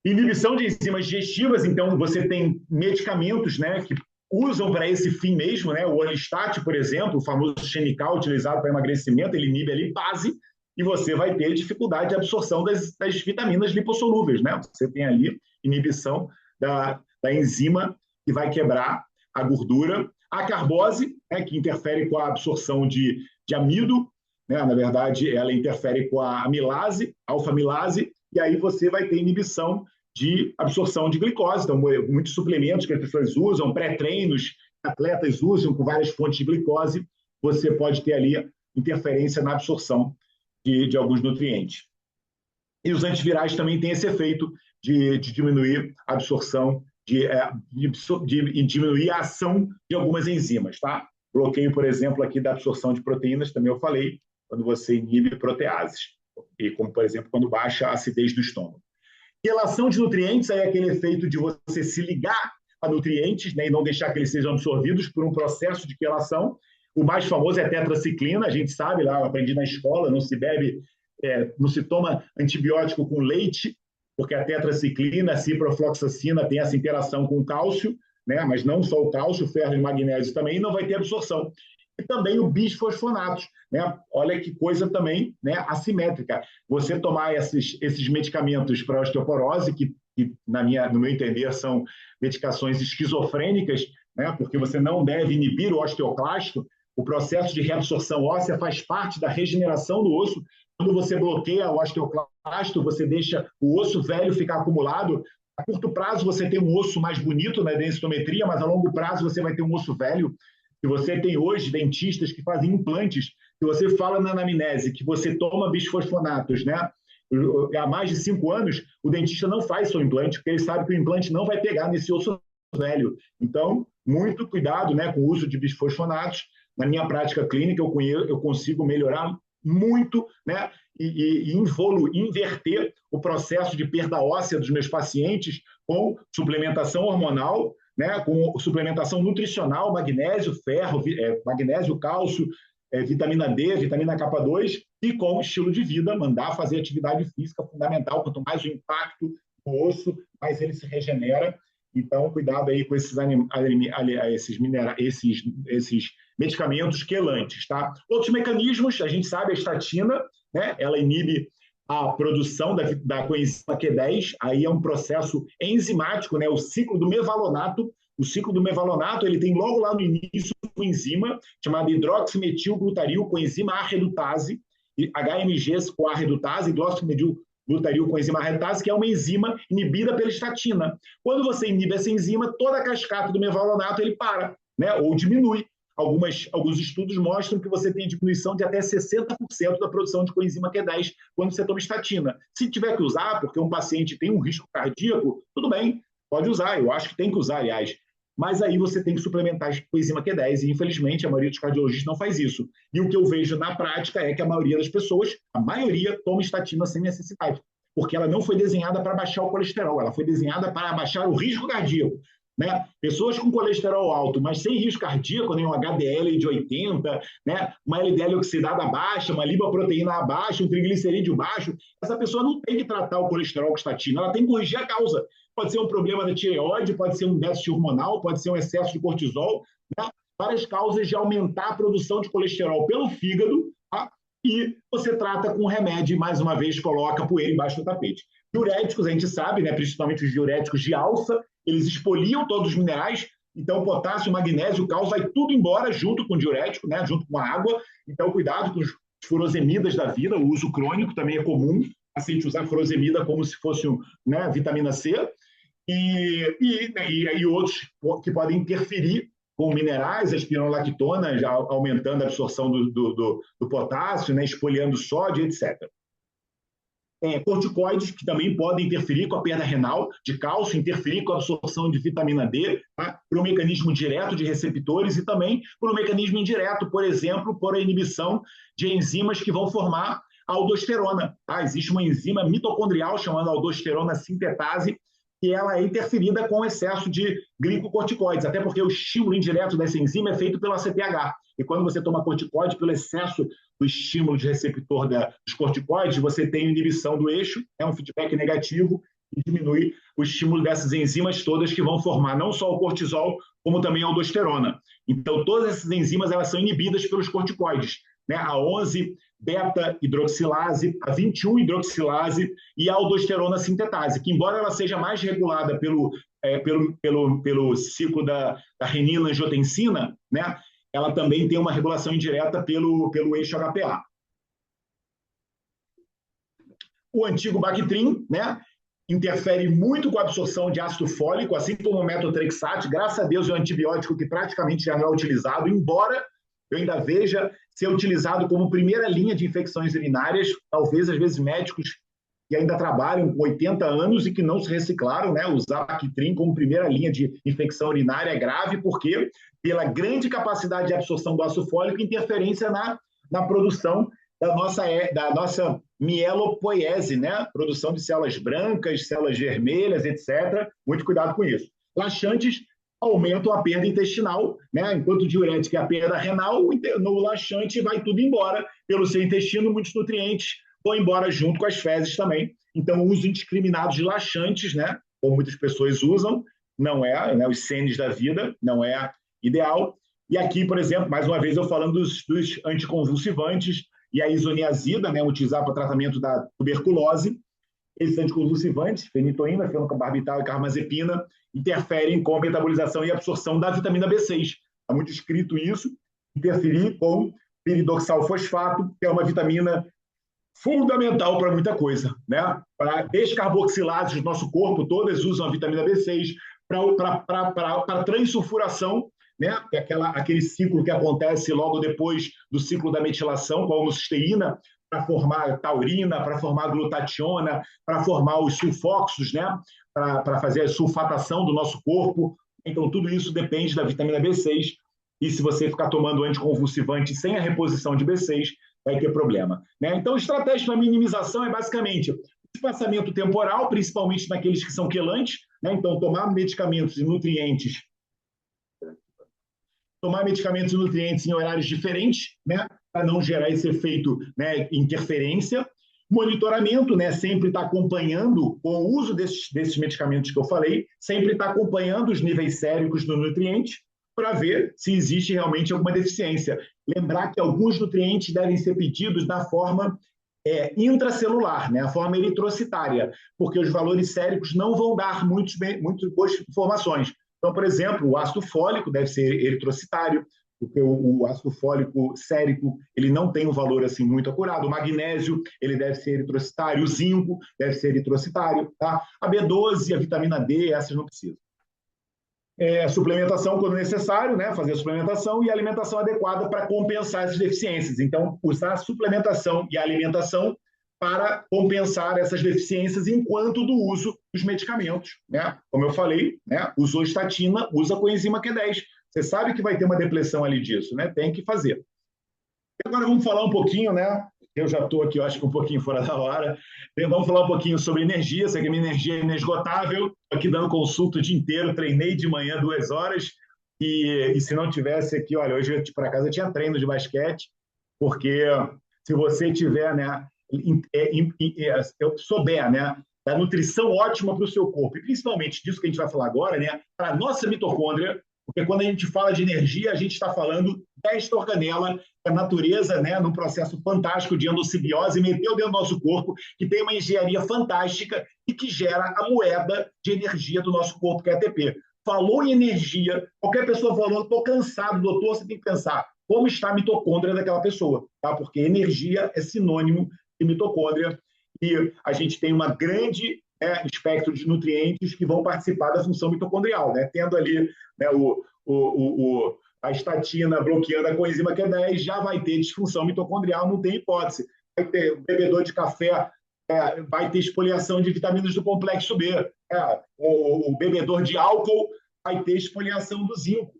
Speaker 3: Inibição de enzimas digestivas, então você tem medicamentos, né, que usam para esse fim mesmo, né? O Orlistat, por exemplo, o famoso Xenical utilizado para emagrecimento, ele inibe a lipase, e você vai ter dificuldade de absorção das vitaminas lipossolúveis, né? Você tem ali inibição da enzima que vai quebrar a gordura. A carbose, né, que interfere com a absorção de amido, né? Na verdade, ela interfere com a amilase, alfa-amilase, e aí você vai ter inibição de absorção de glicose. Então, muitos suplementos que as pessoas usam, pré-treinos, atletas usam com várias fontes de glicose, você pode ter ali interferência na absorção de alguns nutrientes. E os antivirais também têm esse efeito de diminuir a absorção, de diminuir a ação de algumas enzimas, tá? Bloqueio, por exemplo, aqui da absorção de proteínas, também eu falei, quando você inibe proteases, e como, por exemplo, quando baixa a acidez do estômago. Relação de nutrientes é aquele efeito de você se ligar a nutrientes, né, e não deixar que eles sejam absorvidos por um processo de quelação. O mais famoso é a tetraciclina, a gente sabe, lá eu aprendi na escola, não se bebe, não se toma antibiótico com leite, porque a tetraciclina, a ciprofloxacina tem essa interação com o cálcio, né, mas não só o cálcio, o ferro e o magnésio também, não vai ter absorção. E também o bisfosfonato, né? Olha que coisa também, né, assimétrica. Você tomar esses medicamentos para osteoporose, que no meu entender, são medicações esquizofrênicas, né, porque você não deve inibir o osteoclasto. O processo de reabsorção óssea faz parte da regeneração do osso. Quando você bloqueia o osteoclasto, você deixa o osso velho ficar acumulado. A curto prazo, você tem um osso mais bonito na densitometria, mas a longo prazo você vai ter um osso velho. Se você tem hoje dentistas que fazem implantes, se você fala na anamnese que você toma bisfosfonatos, né, Há mais de 5 anos, o dentista não faz seu implante, porque ele sabe que o implante não vai pegar nesse osso velho. Então, muito cuidado, né, com o uso de bisfosfonatos. Na minha prática clínica, eu consigo melhorar muito, né, e inverter o processo de perda óssea dos meus pacientes com suplementação hormonal, né, com suplementação nutricional, magnésio, ferro, magnésio, cálcio, vitamina D, vitamina K2, e com estilo de vida, mandar fazer atividade física fundamental. Quanto mais o impacto no osso, mais ele se regenera. Então, cuidado aí com esses medicamentos quelantes, tá? Outros mecanismos, a gente sabe, a estatina, né? Ela inibe a produção da coenzima Q10, aí é um processo enzimático, né? O ciclo do mevalonato. O ciclo do mevalonato, ele tem logo lá no início uma coenzima chamada hidroximetilglutaril coenzima A-redutase, HMG-CoA-redutase, hidroximetilglutaril coenzima A-redutase, que é uma enzima inibida pela estatina. Quando você inibe essa enzima, toda a cascata do mevalonato ele para, né? Ou diminui. Alguns estudos mostram que você tem diminuição de até 60% da produção de coenzima Q10 quando você toma estatina. Se tiver que usar, porque um paciente tem um risco cardíaco, tudo bem, pode usar, eu acho que tem que usar, aliás. Mas aí você tem que suplementar a coenzima Q10 e, infelizmente, a maioria dos cardiologistas não faz isso. E o que eu vejo na prática é que a maioria das pessoas, a maioria, toma estatina sem necessidade, porque ela não foi desenhada para baixar o colesterol, ela foi desenhada para baixar o risco cardíaco. Né? Pessoas com colesterol alto, mas sem risco cardíaco, né? Um HDL de 80, né? Uma LDL oxidada baixa, uma lipoproteína baixa, um triglicerídeo baixo, essa pessoa não tem que tratar o colesterol com estatina, ela tem que corrigir a causa. Pode ser um problema da tireoide, pode ser um déficit hormonal, pode ser um excesso de cortisol, né? Várias causas de aumentar a produção de colesterol pelo fígado, tá? E você trata com remédio e, mais uma vez, coloca poeira embaixo do tapete. Diuréticos, a gente sabe, né? Principalmente os diuréticos de alça, eles expoliam todos os minerais, então potássio, magnésio, cálcio, vai tudo embora junto com o diurético, né? Junto com a água. Então, cuidado com os furosemidas da vida, o uso crônico também é comum, a gente usar furosemida como se fosse, né, vitamina C, e outros que podem interferir com minerais, a espironolactona, já aumentando a absorção do potássio, né, expoliando sódio, etc. Corticoides, que também podem interferir com a perda renal de cálcio, interferir com a absorção de vitamina D, tá? Por um mecanismo direto de receptores e também por um mecanismo indireto, por exemplo, por a inibição de enzimas que vão formar a aldosterona. Tá? Existe uma enzima mitocondrial chamada aldosterona sintetase, que ela é interferida com o excesso de glicocorticoides, até porque o estímulo indireto dessa enzima é feito pelo ACTH. E quando você toma corticoide, pelo excesso do estímulo de receptor dos corticoides, você tem inibição do eixo, é um feedback negativo e diminui o estímulo dessas enzimas todas que vão formar não só o cortisol, como também a aldosterona. Então, todas essas enzimas elas são inibidas pelos corticoides, né? A 11 beta-hidroxilase, a 21 hidroxilase e a aldosterona sintetase, que embora ela seja mais regulada pelo ciclo da renina-angiotensina, né? Ela também tem uma regulação indireta pelo eixo HPA. O antigo Bactrim, né, interfere muito com a absorção de ácido fólico, assim como o metotrexate. Graças a Deus é um antibiótico que praticamente já não é utilizado, embora eu ainda veja ser utilizado como primeira linha de infecções urinárias, talvez às vezes médicos que ainda trabalham com 80 anos e que não se reciclaram, né? Usar Bactrim como primeira linha de infecção urinária é grave, porque pela grande capacidade de absorção do ácido fólico e interferência na produção da nossa mielopoiese, né? Produção de células brancas, células vermelhas, etc. Muito cuidado com isso. Laxantes aumentam a perda intestinal, né? Enquanto o diurético é a perda renal, no laxante vai tudo embora pelo seu intestino, muitos nutrientes vão embora junto com as fezes também. Então, o uso indiscriminado de laxantes, né? Como muitas pessoas usam, não é, né? Os CNs da vida, não é ideal. E aqui, por exemplo, mais uma vez eu falando dos anticonvulsivantes e a isoniazida, né? Utilizar para o tratamento da tuberculose. Esses anticonvulsivantes, fenitoína, fenobarbital e carbamazepina, interferem com a metabolização e absorção da vitamina B6. Está muito escrito isso, interferir com piridoxal-fosfato, que é uma vitamina fundamental para muita coisa, né? Para descarboxilases do nosso corpo, todas usam a vitamina B6, para transsulfuração, né? Aquele ciclo que acontece logo depois do ciclo da metilação com a homocisteína, para formar taurina, para formar glutationa, para formar os sulfóxidos, né? Para fazer a sulfatação do nosso corpo. Então, tudo isso depende da vitamina B6. E se você ficar tomando anticonvulsivante sem a reposição de B6, vai ter problema, né? Então, estratégia para minimização é basicamente espaçamento temporal, principalmente naqueles que são quelantes, né? Então, tomar medicamentos e nutrientes em horários diferentes, né? Para não gerar esse efeito, né, interferência. Monitoramento, né? Sempre está acompanhando, com o uso desses medicamentos que eu falei, sempre está acompanhando os níveis séricos do nutriente para ver se existe realmente alguma deficiência. Lembrar que alguns nutrientes devem ser pedidos na forma intracelular, né? A forma eritrocitária, porque os valores séricos não vão dar muito boas informações. Então, por exemplo, o ácido fólico deve ser eritrocitário, porque o ácido fólico sérico ele não tem um valor assim muito acurado. O magnésio ele deve ser eritrocitário, o zinco deve ser eritrocitário, tá? A B12, a vitamina D, essas não precisam. Suplementação quando necessário, né? Fazer a suplementação e alimentação adequada para compensar essas deficiências. Então, usar a suplementação e a alimentação para compensar essas deficiências enquanto do uso dos medicamentos, né? Como eu falei, né? Usou estatina, usa coenzima Q10. Você sabe que vai ter uma depressão ali disso, né? Tem que fazer. Agora vamos falar um pouquinho, né? Eu já estou aqui, eu acho que um pouquinho fora da hora. Vamos falar um pouquinho sobre energia. Sei que a minha energia é inesgotável. Estou aqui dando consulta o dia inteiro. Treinei de manhã 2 horas. E se não tivesse aqui, olha, hoje para casa eu tinha treino de basquete, porque se você tiver, né, souber, né, da nutrição ótima para o seu corpo, e principalmente disso que a gente vai falar agora, né, para a nossa mitocôndria, porque quando a gente fala de energia, a gente está falando desta organela que a natureza, né, num processo fantástico de endossimbiose, meteu dentro do nosso corpo, que tem uma engenharia fantástica e que gera a moeda de energia do nosso corpo, que é a ATP. Falou em energia, qualquer pessoa falou, estou cansado, doutor, você tem que pensar como está a mitocôndria daquela pessoa, tá? Porque energia é sinônimo de mitocôndria e a gente tem uma grande espectro de nutrientes que vão participar da função mitocondrial, né? Tendo ali, né, a estatina bloqueando a coenzima Q10, já vai ter disfunção mitocondrial, não tem hipótese. Vai ter o bebedor de café, vai ter espoliação de vitaminas do complexo B. O bebedor de álcool vai ter espoliação do zinco.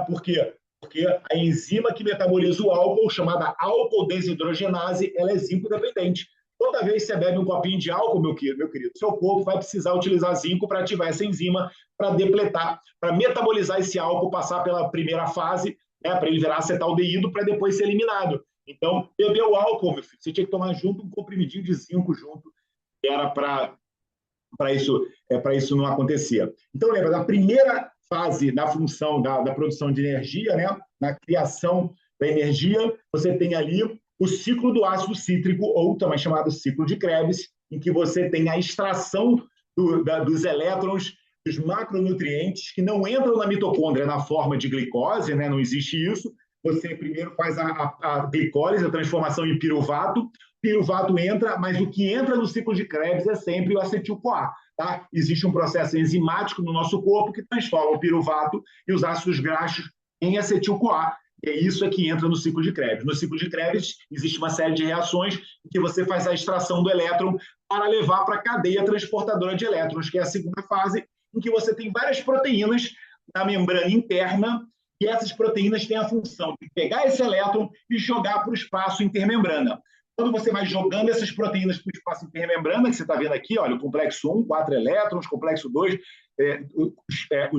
Speaker 3: Por quê? Porque a enzima que metaboliza o álcool, chamada álcool desidrogenase, ela é zinco dependente. Toda vez que você bebe um copinho de álcool, meu querido, seu corpo vai precisar utilizar zinco para ativar essa enzima, para depletar, para metabolizar esse álcool, passar pela primeira fase, né, para ele virar acetaldeído, para depois ser eliminado. Então, beber o álcool, meu filho, você tinha que tomar junto um comprimidinho de zinco junto, era para isso não acontecer. Então, lembra, na primeira fase da função da produção de energia, né, na criação da energia, você tem ali o ciclo do ácido cítrico, ou também chamado ciclo de Krebs, em que você tem a extração dos elétrons, dos macronutrientes, que não entram na mitocôndria na forma de glicose, né? Não existe isso. Você primeiro faz a glicólise, a transformação em piruvato. O piruvato entra, mas o que entra no ciclo de Krebs é sempre o acetil-CoA. Tá? Existe um processo enzimático no nosso corpo que transforma o piruvato e os ácidos graxos em acetil-CoA. É isso que entra no ciclo de Krebs. No ciclo de Krebs, existe uma série de reações em que você faz a extração do elétron para levar para a cadeia transportadora de elétrons, que é a segunda fase, em que você tem várias proteínas na membrana interna, e essas proteínas têm a função de pegar esse elétron e jogar para o espaço intermembrana. Quando você vai jogando essas proteínas para o espaço intermembrana, que você está vendo aqui, olha, o complexo 1, 4 elétrons, complexo 2,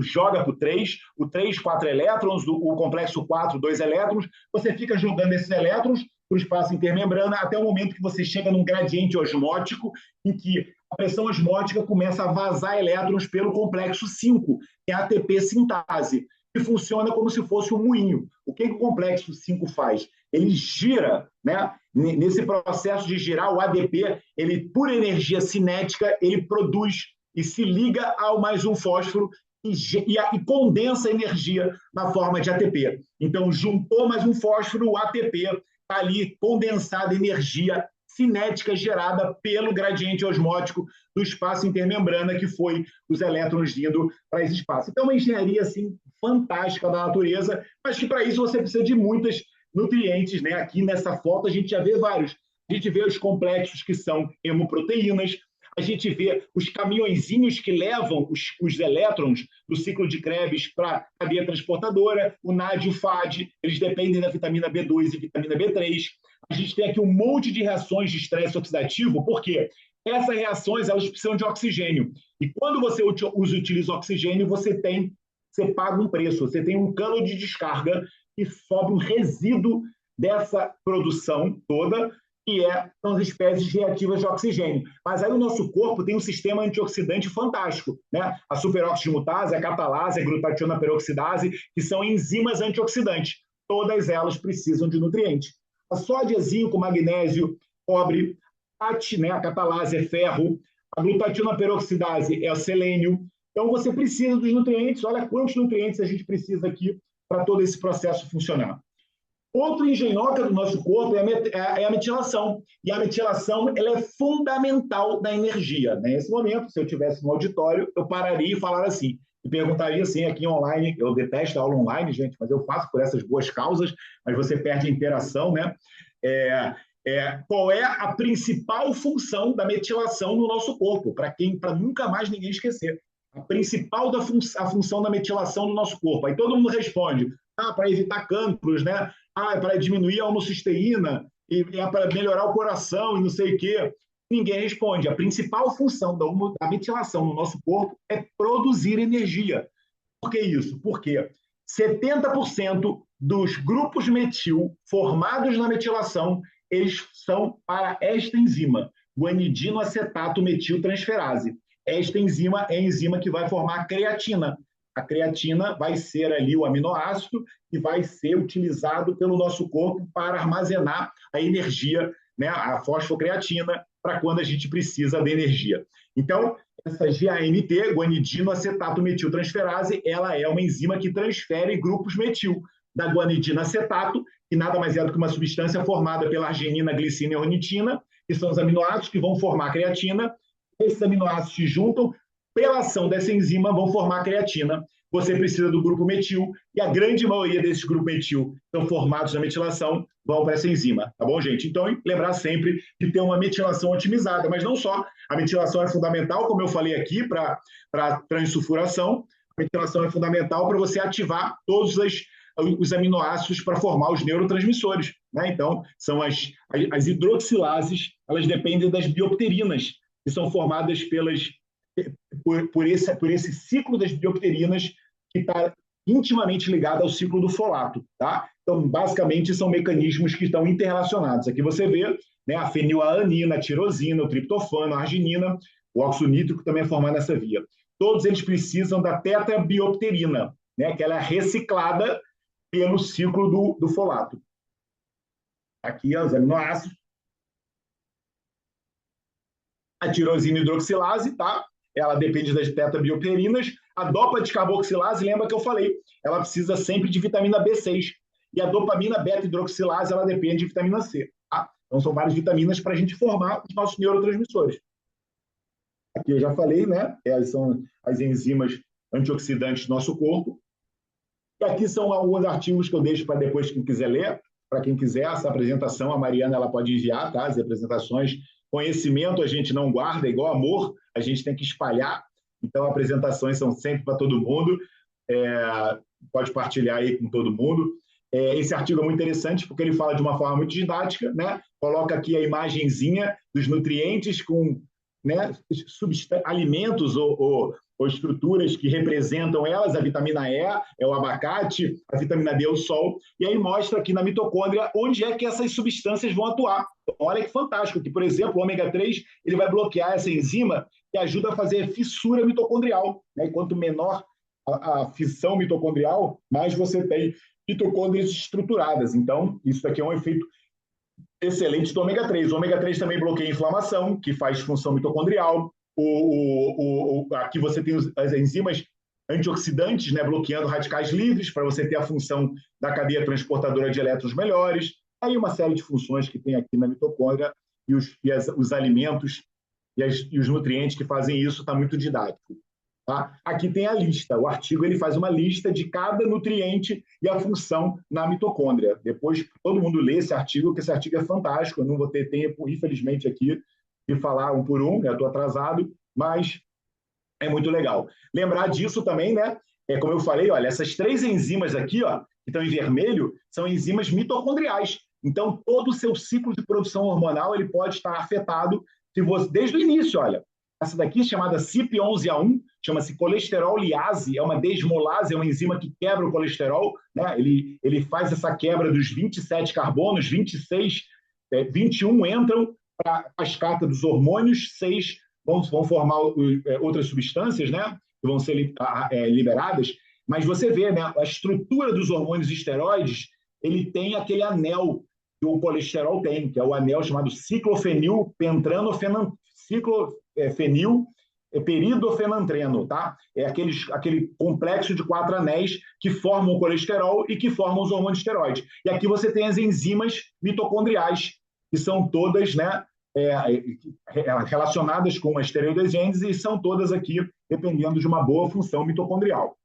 Speaker 3: joga para o 3, o 3, 4 elétrons, o complexo 4, 2 elétrons, você fica jogando esses elétrons para o espaço intermembrana até o momento que você chega num gradiente osmótico, em que a pressão osmótica começa a vazar elétrons pelo complexo 5, que é a ATP sintase, que funciona como se fosse um moinho. O que o complexo 5 faz? Ele gira, né? Nesse processo de girar, o ADP, ele, por energia cinética, ele produz e se liga ao mais um fósforo e condensa a energia na forma de ATP. Então, juntou mais um fósforo, o ATP está ali condensada energia cinética gerada pelo gradiente osmótico do espaço intermembrana, que foi os elétrons indo para esse espaço. Então, é uma engenharia assim, fantástica da natureza, mas que para isso você precisa de muitos nutrientes, né? Aqui nessa foto a gente já vê vários. A gente vê os complexos que são hemoproteínas, a gente vê os caminhõezinhos que levam os elétrons do ciclo de Krebs para a cadeia transportadora, o NAD e o FAD, eles dependem da vitamina B2 e vitamina B3. A gente tem aqui um monte de reações de estresse oxidativo, por quê? Essas reações elas precisam de oxigênio. E quando você utiliza oxigênio, você paga um preço, você tem um cano de descarga e sobe um resíduo dessa produção toda, que são as espécies reativas de oxigênio. Mas aí o nosso corpo tem um sistema antioxidante fantástico, né? A superoxidimutase, a catalase, a glutationa peroxidase, que são enzimas antioxidantes. Todas elas precisam de nutrientes. A sódio é zinco, magnésio, cobre, né? A catalase é ferro, a glutationa peroxidase é o selênio. Então você precisa dos nutrientes. Olha quantos nutrientes a gente precisa aqui para todo esse processo funcionar. Outro engenhoca do nosso corpo é a metilação. E a metilação ela é fundamental na energia. Nesse momento, se eu estivesse no auditório, eu pararia e falaria assim, e perguntaria assim, aqui online, eu detesto a aula online, gente, mas eu faço por essas boas causas, mas você perde a interação, né? Qual é a principal função da metilação no nosso corpo? Para nunca mais ninguém esquecer. A principal a função da metilação no nosso corpo. Aí todo mundo responde, para evitar cancros, né? É para diminuir a homocisteína, e é para melhorar o coração e não sei o quê. Ninguém responde. A principal função da metilação no nosso corpo é produzir energia. Por que isso? Porque 70% dos grupos metil formados na metilação, eles são para esta enzima, guanidinoacetato metiltransferase. Esta enzima é a enzima que vai formar a creatina. A creatina vai ser ali o aminoácido que vai ser utilizado pelo nosso corpo para armazenar a energia, né, a fosfocreatina, para quando a gente precisa da energia. Então, essa GAMT, guanidinoacetato metiltransferase, ela é uma enzima que transfere grupos metil da guanidinoacetato, que nada mais é do que uma substância formada pela arginina, glicina e ornitina, que são os aminoácidos que vão formar a creatina. Esses aminoácidos se juntam, pela ação dessa enzima, vão formar a creatina. Você precisa do grupo metil, e a grande maioria desses grupos metil são formados na metilação, vão para essa enzima, tá bom, gente? Então, lembrar sempre de ter uma metilação otimizada, mas não só. A metilação é fundamental, como eu falei aqui, para transsulfuração. A metilação é fundamental para você ativar todos os aminoácidos para formar os neurotransmissores, né? Então, são as hidroxilases, elas dependem das biopterinas, que são formadas por esse ciclo das biopterinas que está intimamente ligado ao ciclo do folato, tá? Então, basicamente, são mecanismos que estão interrelacionados. Aqui você vê, né, a fenilalanina, a tirosina, o triptofano, a arginina, o óxido nítrico também é formado nessa via. Todos eles precisam da tetrabiopterina, né, que ela é reciclada pelo ciclo do folato. Aqui, os aminoácidos. A tirosina hidroxilase, tá? Ela depende das tetrabiopterinas. A dopa-descarboxilase, lembra que eu falei, ela precisa sempre de vitamina B6. E a dopamina beta-hidroxilase, ela depende de vitamina C. Tá? Então, são várias vitaminas para a gente formar os nossos neurotransmissores. Aqui eu já falei, né? Elas são as enzimas antioxidantes do nosso corpo. E aqui são alguns artigos que eu deixo para depois quem quiser ler. Para quem quiser, essa apresentação, a Mariana ela pode enviar, tá? As apresentações. Conhecimento a gente não guarda, é igual amor, a gente tem que espalhar. Então, apresentações são sempre para todo mundo. Pode partilhar aí com todo mundo. Esse artigo é muito interessante porque ele fala de uma forma muito didática, né? Coloca aqui a imagenzinha dos nutrientes com, né, alimentos ou estruturas que representam elas. A vitamina E é o abacate, a vitamina D é o sol, e aí mostra aqui na mitocôndria onde é que essas substâncias vão atuar. Então, olha que fantástico, que, por exemplo, o ômega 3 ele vai bloquear essa enzima que ajuda a fazer fissura mitocondrial, né? E quanto menor a fissão mitocondrial, mais você tem mitocôndrias estruturadas. Então, isso aqui é um efeito excelente do ômega 3. O ômega 3 também bloqueia a inflamação, que faz função mitocondrial. Aqui você tem as enzimas antioxidantes, né, bloqueando radicais livres para você ter a função da cadeia transportadora de elétrons melhores. Aí uma série de funções que tem aqui na mitocôndria e os alimentos e os nutrientes que fazem isso está muito didático. Tá? Aqui tem a lista. O artigo ele faz uma lista de cada nutriente e a função na mitocôndria. Depois, todo mundo lê esse artigo, porque esse artigo é fantástico. Eu não vou ter tempo, infelizmente, aqui de falar um por um, né? Estou atrasado, mas é muito legal. Lembrar disso também, né? Como eu falei, olha, essas 3 enzimas aqui, ó, que estão em vermelho, são enzimas mitocondriais. Então, todo o seu ciclo de produção hormonal ele pode estar afetado se você, desde o início, olha. Essa daqui, chamada CYP11A1, chama-se colesterol liase, é uma desmolase, é uma enzima que quebra o colesterol, né? Ele faz essa quebra dos 27 carbonos, 26, 21 entram para a cascata dos hormônios, 6 vão formar outras substâncias, né? Que vão ser liberadas. Mas você vê, né? A estrutura dos hormônios esteroides, ele tem aquele anel que o colesterol tem, que é o anel chamado ciclofenil peridofenantreno, tá? É aquele complexo de 4 anéis que formam o colesterol e que formam os hormônios esteroides. E aqui você tem as enzimas mitocondriais, que são todas, né, relacionadas com a esteroidogênese e são todas aqui dependendo de uma boa função mitocondrial.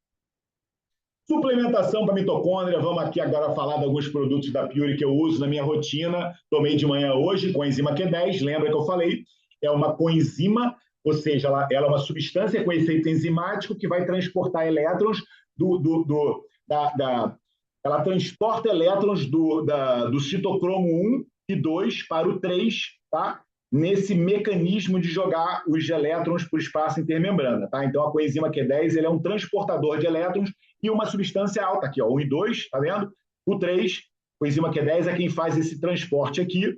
Speaker 3: Suplementação para mitocôndria, vamos aqui agora falar de alguns produtos da Pure que eu uso na minha rotina. Tomei de manhã hoje com a enzima Q10, lembra que eu falei? É uma coenzima, ou seja, ela é uma substância com efeito enzimático que vai transportar elétrons ela transporta elétrons do citocromo 1 e 2 para o 3, tá? Nesse mecanismo de jogar os elétrons para o espaço intermembrana, tá? Então, a coenzima Q10 ele é um transportador de elétrons e uma substância alta aqui, ó, 1 e 2, tá vendo? O 3, coenzima Q10 é quem faz esse transporte aqui,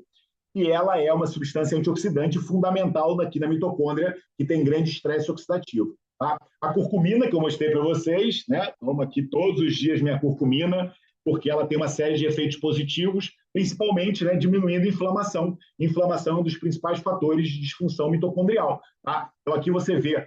Speaker 3: e ela é uma substância antioxidante fundamental aqui na mitocôndria, que tem grande estresse oxidativo. Tá? A curcumina, que eu mostrei para vocês, né? Tomo aqui todos os dias minha curcumina, porque ela tem uma série de efeitos positivos, principalmente, né, diminuindo a inflamação. Inflamação é um dos principais fatores de disfunção mitocondrial. Tá? Então, aqui você vê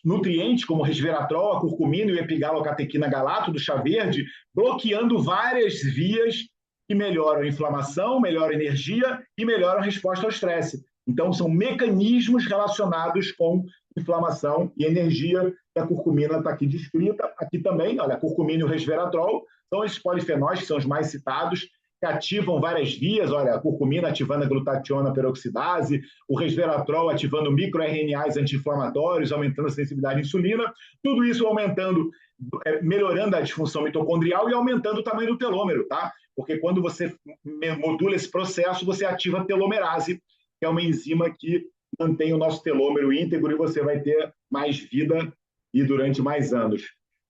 Speaker 3: nutrientes como resveratrol, a curcumina e o epigalocatequina galato do chá verde, bloqueando várias vias que melhoram a inflamação, melhoram a energia e melhoram a resposta ao estresse. Então, são mecanismos relacionados com inflamação e energia, e a curcumina está aqui descrita. Aqui também, olha, a curcumina e o resveratrol são esses polifenóis que são os mais citados, que ativam várias vias, olha, a curcumina ativando a glutationa peroxidase, o resveratrol ativando microRNAs anti-inflamatórios, aumentando a sensibilidade à insulina, tudo isso aumentando, melhorando a disfunção mitocondrial e aumentando o tamanho do telômero, tá? Porque quando você modula esse processo, você ativa a telomerase, que é uma enzima que mantém o nosso telômero íntegro e você vai ter mais vida e durante mais anos.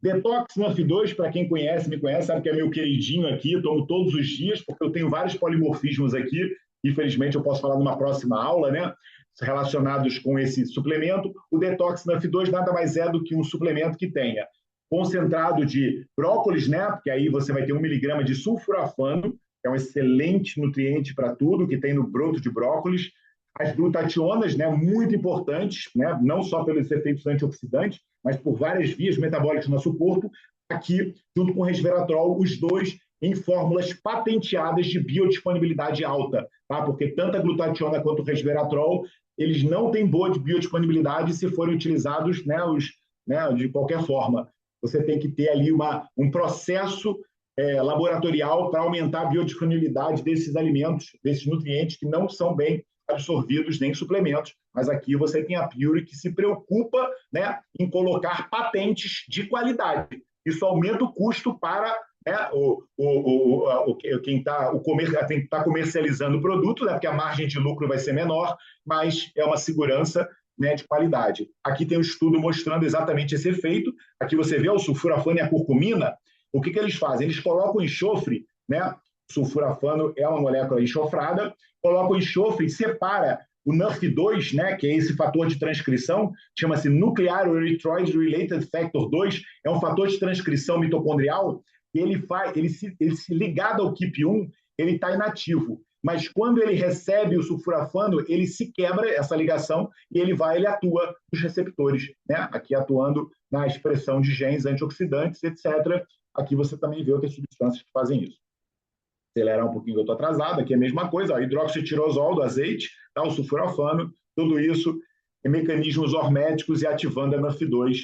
Speaker 3: Detox NAF2, para quem conhece, me conhece, sabe que é meu queridinho aqui, eu tomo todos os dias, porque eu tenho vários polimorfismos aqui, infelizmente eu posso falar numa próxima aula, né, relacionados com esse suplemento. O Detox NAF2 nada mais é do que um suplemento que tenha concentrado de brócolis, né, porque aí você vai ter 1 miligrama de sulforafano, que é um excelente nutriente para tudo, que tem no broto de brócolis. As glutationas, né, muito importantes, né, não só pelos efeitos antioxidantes, mas por várias vias metabólicas do nosso corpo, aqui, junto com o resveratrol, os dois em fórmulas patenteadas de biodisponibilidade alta, tá? Porque tanto a glutationa quanto o resveratrol, eles não têm boa biodisponibilidade se forem utilizados, né, de qualquer forma. Você tem que ter ali um processo laboratorial para aumentar a biodisponibilidade desses alimentos, desses nutrientes que não são bem absorvidos nem suplementos, mas aqui você tem a Pure que se preocupa, né, em colocar patentes de qualidade. Isso aumenta o custo para, né, quem está comercializando o produto, né, porque a margem de lucro vai ser menor, mas é uma segurança, né, de qualidade. Aqui tem um estudo mostrando exatamente esse efeito. Aqui você vê o sulforafano e a curcumina. O que eles fazem? Eles colocam enxofre, né? O sulforafano é uma molécula enxofrada, coloca o enxofre e separa o NURF2, né, que é esse fator de transcrição, chama-se Nuclear Erythroid Related Factor 2, é um fator de transcrição mitocondrial, e ele se ligado ao KIP1, ele está inativo. Mas quando ele recebe o sulforafano, ele se quebra essa ligação e ele atua nos receptores, né? Aqui atuando na expressão de genes antioxidantes, etc. Aqui você também vê outras substâncias que fazem isso. Acelerar um pouquinho, eu estou atrasado, aqui é a mesma coisa, ó, hidroxitirosol do azeite, tá, o sulforafano, tudo isso em mecanismos horméticos e ativando a NAF2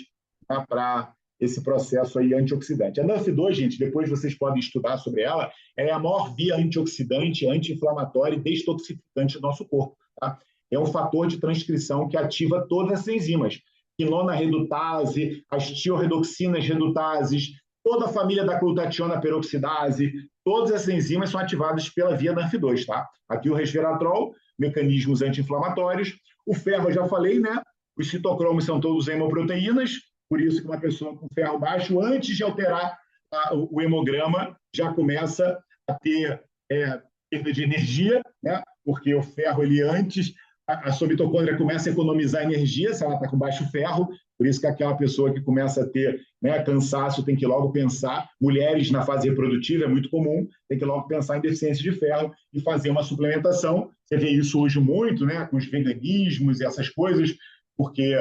Speaker 3: tá, para esse processo aí antioxidante. A NAF2, gente, depois vocês podem estudar sobre ela, é a maior via antioxidante, anti-inflamatória e detoxificante do nosso corpo. Tá? É um fator de transcrição que ativa todas as enzimas. Quinona redutase, as tiorredoxinas redutases, toda a família da glutationa peroxidase, todas essas enzimas são ativadas pela via NAF2. Tá? Aqui o resveratrol, mecanismos anti-inflamatórios. O ferro, eu já falei, né? Os citocromos são todos hemoproteínas, por isso que uma pessoa com ferro baixo, antes de alterar o hemograma, já começa a ter perda de energia, né? Porque o ferro, ele antes, a sua mitocôndria começa a economizar energia se ela está com baixo ferro, por isso que aquela pessoa que começa a ter, né, cansaço tem que logo pensar, mulheres na fase reprodutiva é muito comum, tem que logo pensar em deficiência de ferro e fazer uma suplementação. Você vê isso hoje muito, né, com os veganismos e essas coisas, porque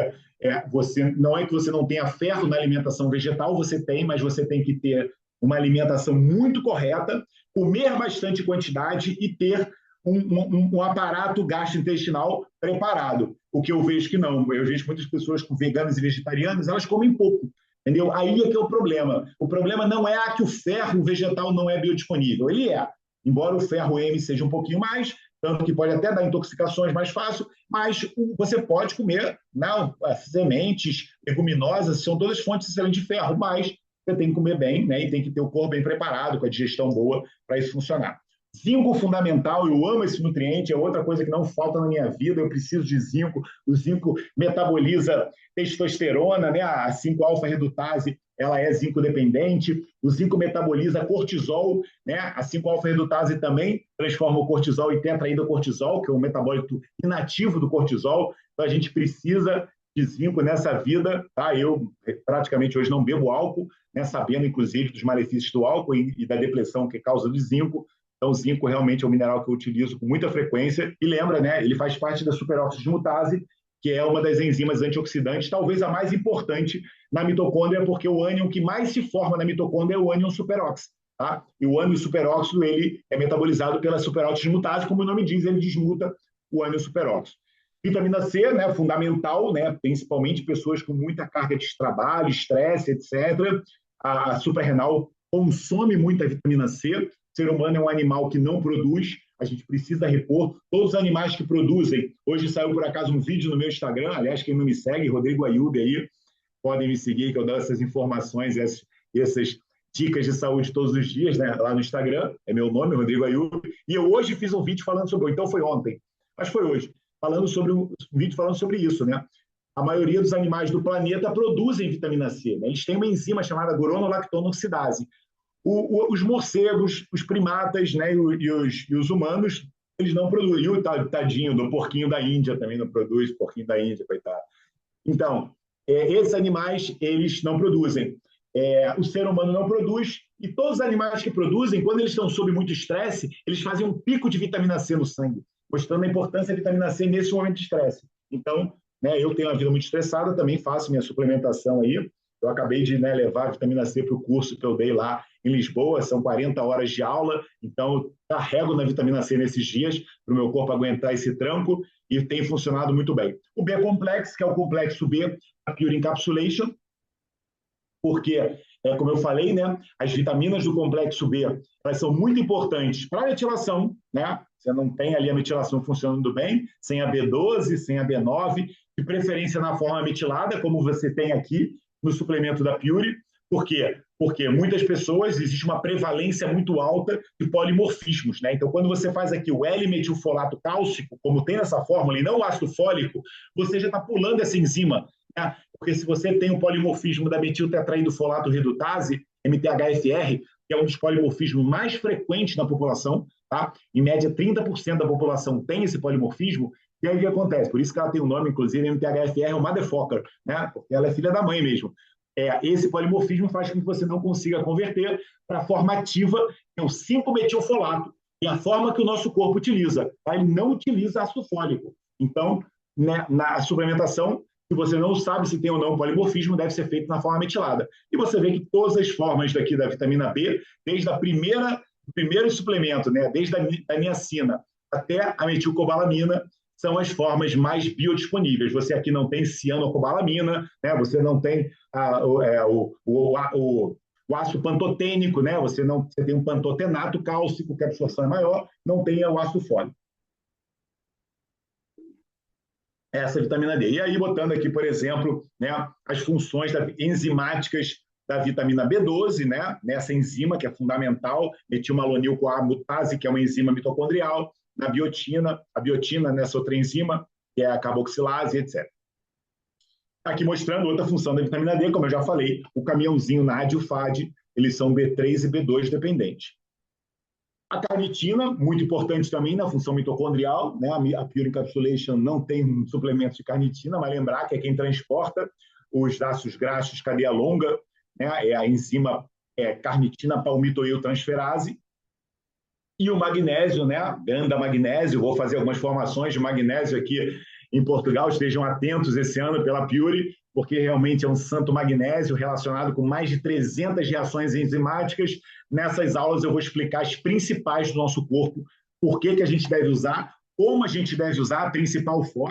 Speaker 3: não é que você não tenha ferro na alimentação vegetal, você tem, mas você tem que ter uma alimentação muito correta, comer bastante quantidade e ter um aparato gastrointestinal preparado. O que eu vejo que não. Eu vejo muitas pessoas com veganas e vegetarianas, elas comem pouco. Entendeu? Aí é que é o problema. O problema não é que o ferro vegetal não é biodisponível. Ele é. Embora o ferro M seja um pouquinho mais, tanto que pode até dar intoxicações mais fácil, mas você pode comer, não, sementes, leguminosas, são todas fontes excelentes de ferro, mas você tem que comer bem, né, e tem que ter o corpo bem preparado, com a digestão boa, para isso funcionar. Zinco fundamental, eu amo esse nutriente, é outra coisa que não falta na minha vida, eu preciso de zinco. O zinco metaboliza testosterona, né? A 5-alfa-redutase, ela é zinco dependente. O zinco metaboliza cortisol, né? A 5-alfa-redutase também transforma o cortisol em tetraídocortisol, que é um metabólito inativo do cortisol. Então a gente precisa de zinco nessa vida, tá? Eu praticamente hoje não bebo álcool, né? Sabendo inclusive dos malefícios do álcool e da depressão que causa do zinco. Então, o zinco realmente é um mineral que eu utilizo com muita frequência. E lembra, né? Ele faz parte da superoxidimutase, que é uma das enzimas antioxidantes, talvez a mais importante na mitocôndria, porque o ânion que mais se forma na mitocôndria é o ânion superóxido. Tá? E o ânion superóxido ele é metabolizado pela superoxidimutase, como o nome diz, ele desmuta o ânion superóxido. Vitamina C, né, fundamental, né, principalmente pessoas com muita carga de trabalho, estresse, etc. A suprarrenal consome muita vitamina C. O ser humano é um animal que não produz, a gente precisa repor. Todos os animais que produzem, hoje saiu por acaso um vídeo no meu Instagram, aliás, quem não me segue, Rodrigo Ayub aí, podem me seguir, que eu dou essas informações, essas dicas de saúde todos os dias, né, lá no Instagram, é meu nome, Rodrigo Ayub, e eu hoje fiz um vídeo falando sobre, então foi ontem, mas foi hoje, um vídeo falando sobre isso, né? A maioria dos animais do planeta produzem vitamina C, né? Eles têm uma enzima chamada guronolactonoxidase. Os morcegos, os primatas, né, e os humanos, eles não produzem. E o tadinho do porquinho da Índia também não produz, porquinho da Índia, coitado. Então, esses animais, eles não produzem. O ser humano não produz, e todos os animais que produzem, quando eles estão sob muito estresse, eles fazem um pico de vitamina C no sangue, mostrando a importância da vitamina C nesse momento de estresse. Então, né, eu tenho uma vida muito estressada, também faço minha suplementação aí. Eu acabei de, né, levar a vitamina C para o curso que eu dei lá em Lisboa, são 40 horas de aula, então eu carrego na vitamina C nesses dias para o meu corpo aguentar esse tranco e tem funcionado muito bem. O B-complexo, que é o complexo B, a Pure Encapsulation, porque, como eu falei, né, as vitaminas do complexo B, elas são muito importantes para a metilação, né? Você não tem ali a metilação funcionando bem, sem a B12, sem a B9, de preferência na forma metilada, como você tem aqui no suplemento da Pure. Por quê? Porque muitas pessoas, existe uma prevalência muito alta de polimorfismos, né? Então, quando você faz aqui o L-metilfolato cálcico, como tem nessa fórmula, e não o ácido fólico, você já está pulando essa enzima, né? Porque se você tem o polimorfismo da metiltetraidofolato redutase, MTHFR, que é um dos polimorfismos mais frequentes na população, tá? Em média, 30% da população tem esse polimorfismo. E aí o que acontece? Por isso que ela tem o nome, inclusive, MTHFR é o motherfucker, né? Porque ela é filha da mãe mesmo. Esse polimorfismo faz com que você não consiga converter para a forma ativa, que é o 5-metilfolato, e a forma que o nosso corpo utiliza. Tá? Ele não utiliza ácido fólico. Então, né, na suplementação, se você não sabe se tem ou não polimorfismo, deve ser feito na forma metilada. E você vê que todas as formas daqui da vitamina B, desde o primeiro suplemento, né, desde a niacina até a metilcobalamina, são as formas mais biodisponíveis. Você aqui não tem cianocobalamina, né? Você não tem o ácido pantotênico, né? Você tem um pantotenato cálcico, que a absorção é maior, não tem o ácido fólico. Essa vitamina D. E aí, botando aqui, por exemplo, né, as funções enzimáticas da vitamina B12, né, nessa enzima que é fundamental, metilmalonil-CoA mutase, que é uma enzima mitocondrial, na biotina, a biotina nessa outra enzima, que é a carboxilase, etc. Aqui mostrando outra função da vitamina D, como eu já falei, o caminhãozinho NAD e o FAD, eles são B3 e B2 dependentes. A carnitina, muito importante também na função mitocondrial, né? A Pure Encapsulation não tem um suplemento de carnitina, mas lembrar que é quem transporta os ácidos graxos cadeia longa, né? É a enzima carnitina palmitoiltransferase. E o magnésio, né? Ganda magnésio, vou fazer algumas formações de magnésio aqui em Portugal, estejam atentos esse ano pela Pure, porque realmente é um santo magnésio relacionado com mais de 300 reações enzimáticas. Nessas aulas eu vou explicar as principais do nosso corpo, por que a gente deve usar, como a gente deve usar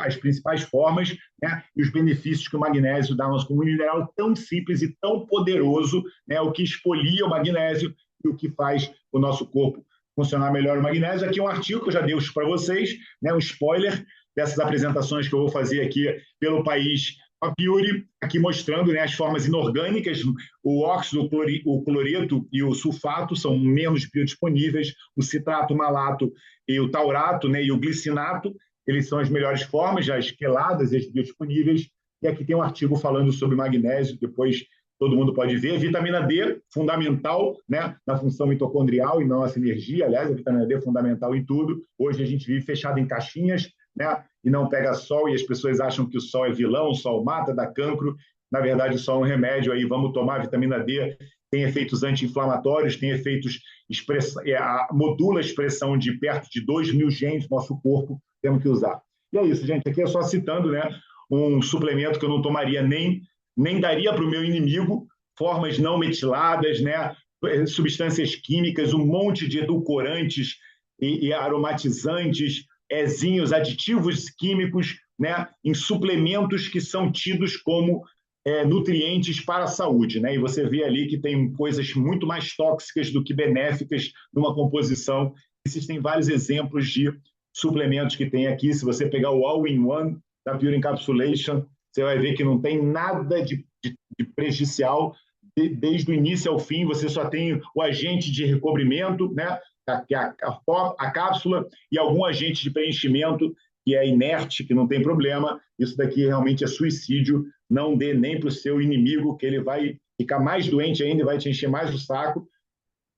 Speaker 3: as principais formas, né, e os benefícios que o magnésio dá ao nosso corpo. Um mineral tão simples e tão poderoso, né, o que expolia o magnésio e o que faz o nosso corpo funcionar melhor o magnésio. Aqui um artigo que eu já dei para vocês, né, um spoiler dessas apresentações que eu vou fazer aqui pelo país, a Pure, aqui mostrando, né, as formas inorgânicas, o óxido, o cloreto e o sulfato são menos biodisponíveis, o citrato, o malato e o taurato, né, e o glicinato, eles são as melhores formas, as queladas e as biodisponíveis. E aqui tem um artigo falando sobre magnésio, depois todo mundo pode ver. Vitamina D, fundamental, né, na função mitocondrial e não a sinergia. Aliás, a vitamina D é fundamental em tudo. Hoje a gente vive fechado em caixinhas, né, e não pega sol, e as pessoas acham que o sol é vilão, o sol mata, dá cancro. Na verdade, o sol é um remédio, aí vamos tomar vitamina D, tem efeitos anti-inflamatórios, tem efeitos, modula a expressão de perto de 2.000 genes do nosso corpo, temos que usar. E é isso, gente, aqui é só citando, né, um suplemento que eu não tomaria nem daria para o meu inimigo, formas não metiladas, né, substâncias químicas, um monte de edulcorantes e aromatizantes, aditivos químicos, né, em suplementos que são tidos como nutrientes para a saúde, né? E você vê ali que tem coisas muito mais tóxicas do que benéficas numa composição. Existem vários exemplos de suplementos que tem aqui. Se você pegar o All-in-One da Pure Encapsulation, você vai ver que não tem nada de prejudicial desde o início ao fim. Você só tem o agente de recobrimento, né, a cápsula, e algum agente de preenchimento que é inerte, que não tem problema. Isso daqui realmente é suicídio. Não dê nem para o seu inimigo, que ele vai ficar mais doente ainda e vai te encher mais o saco.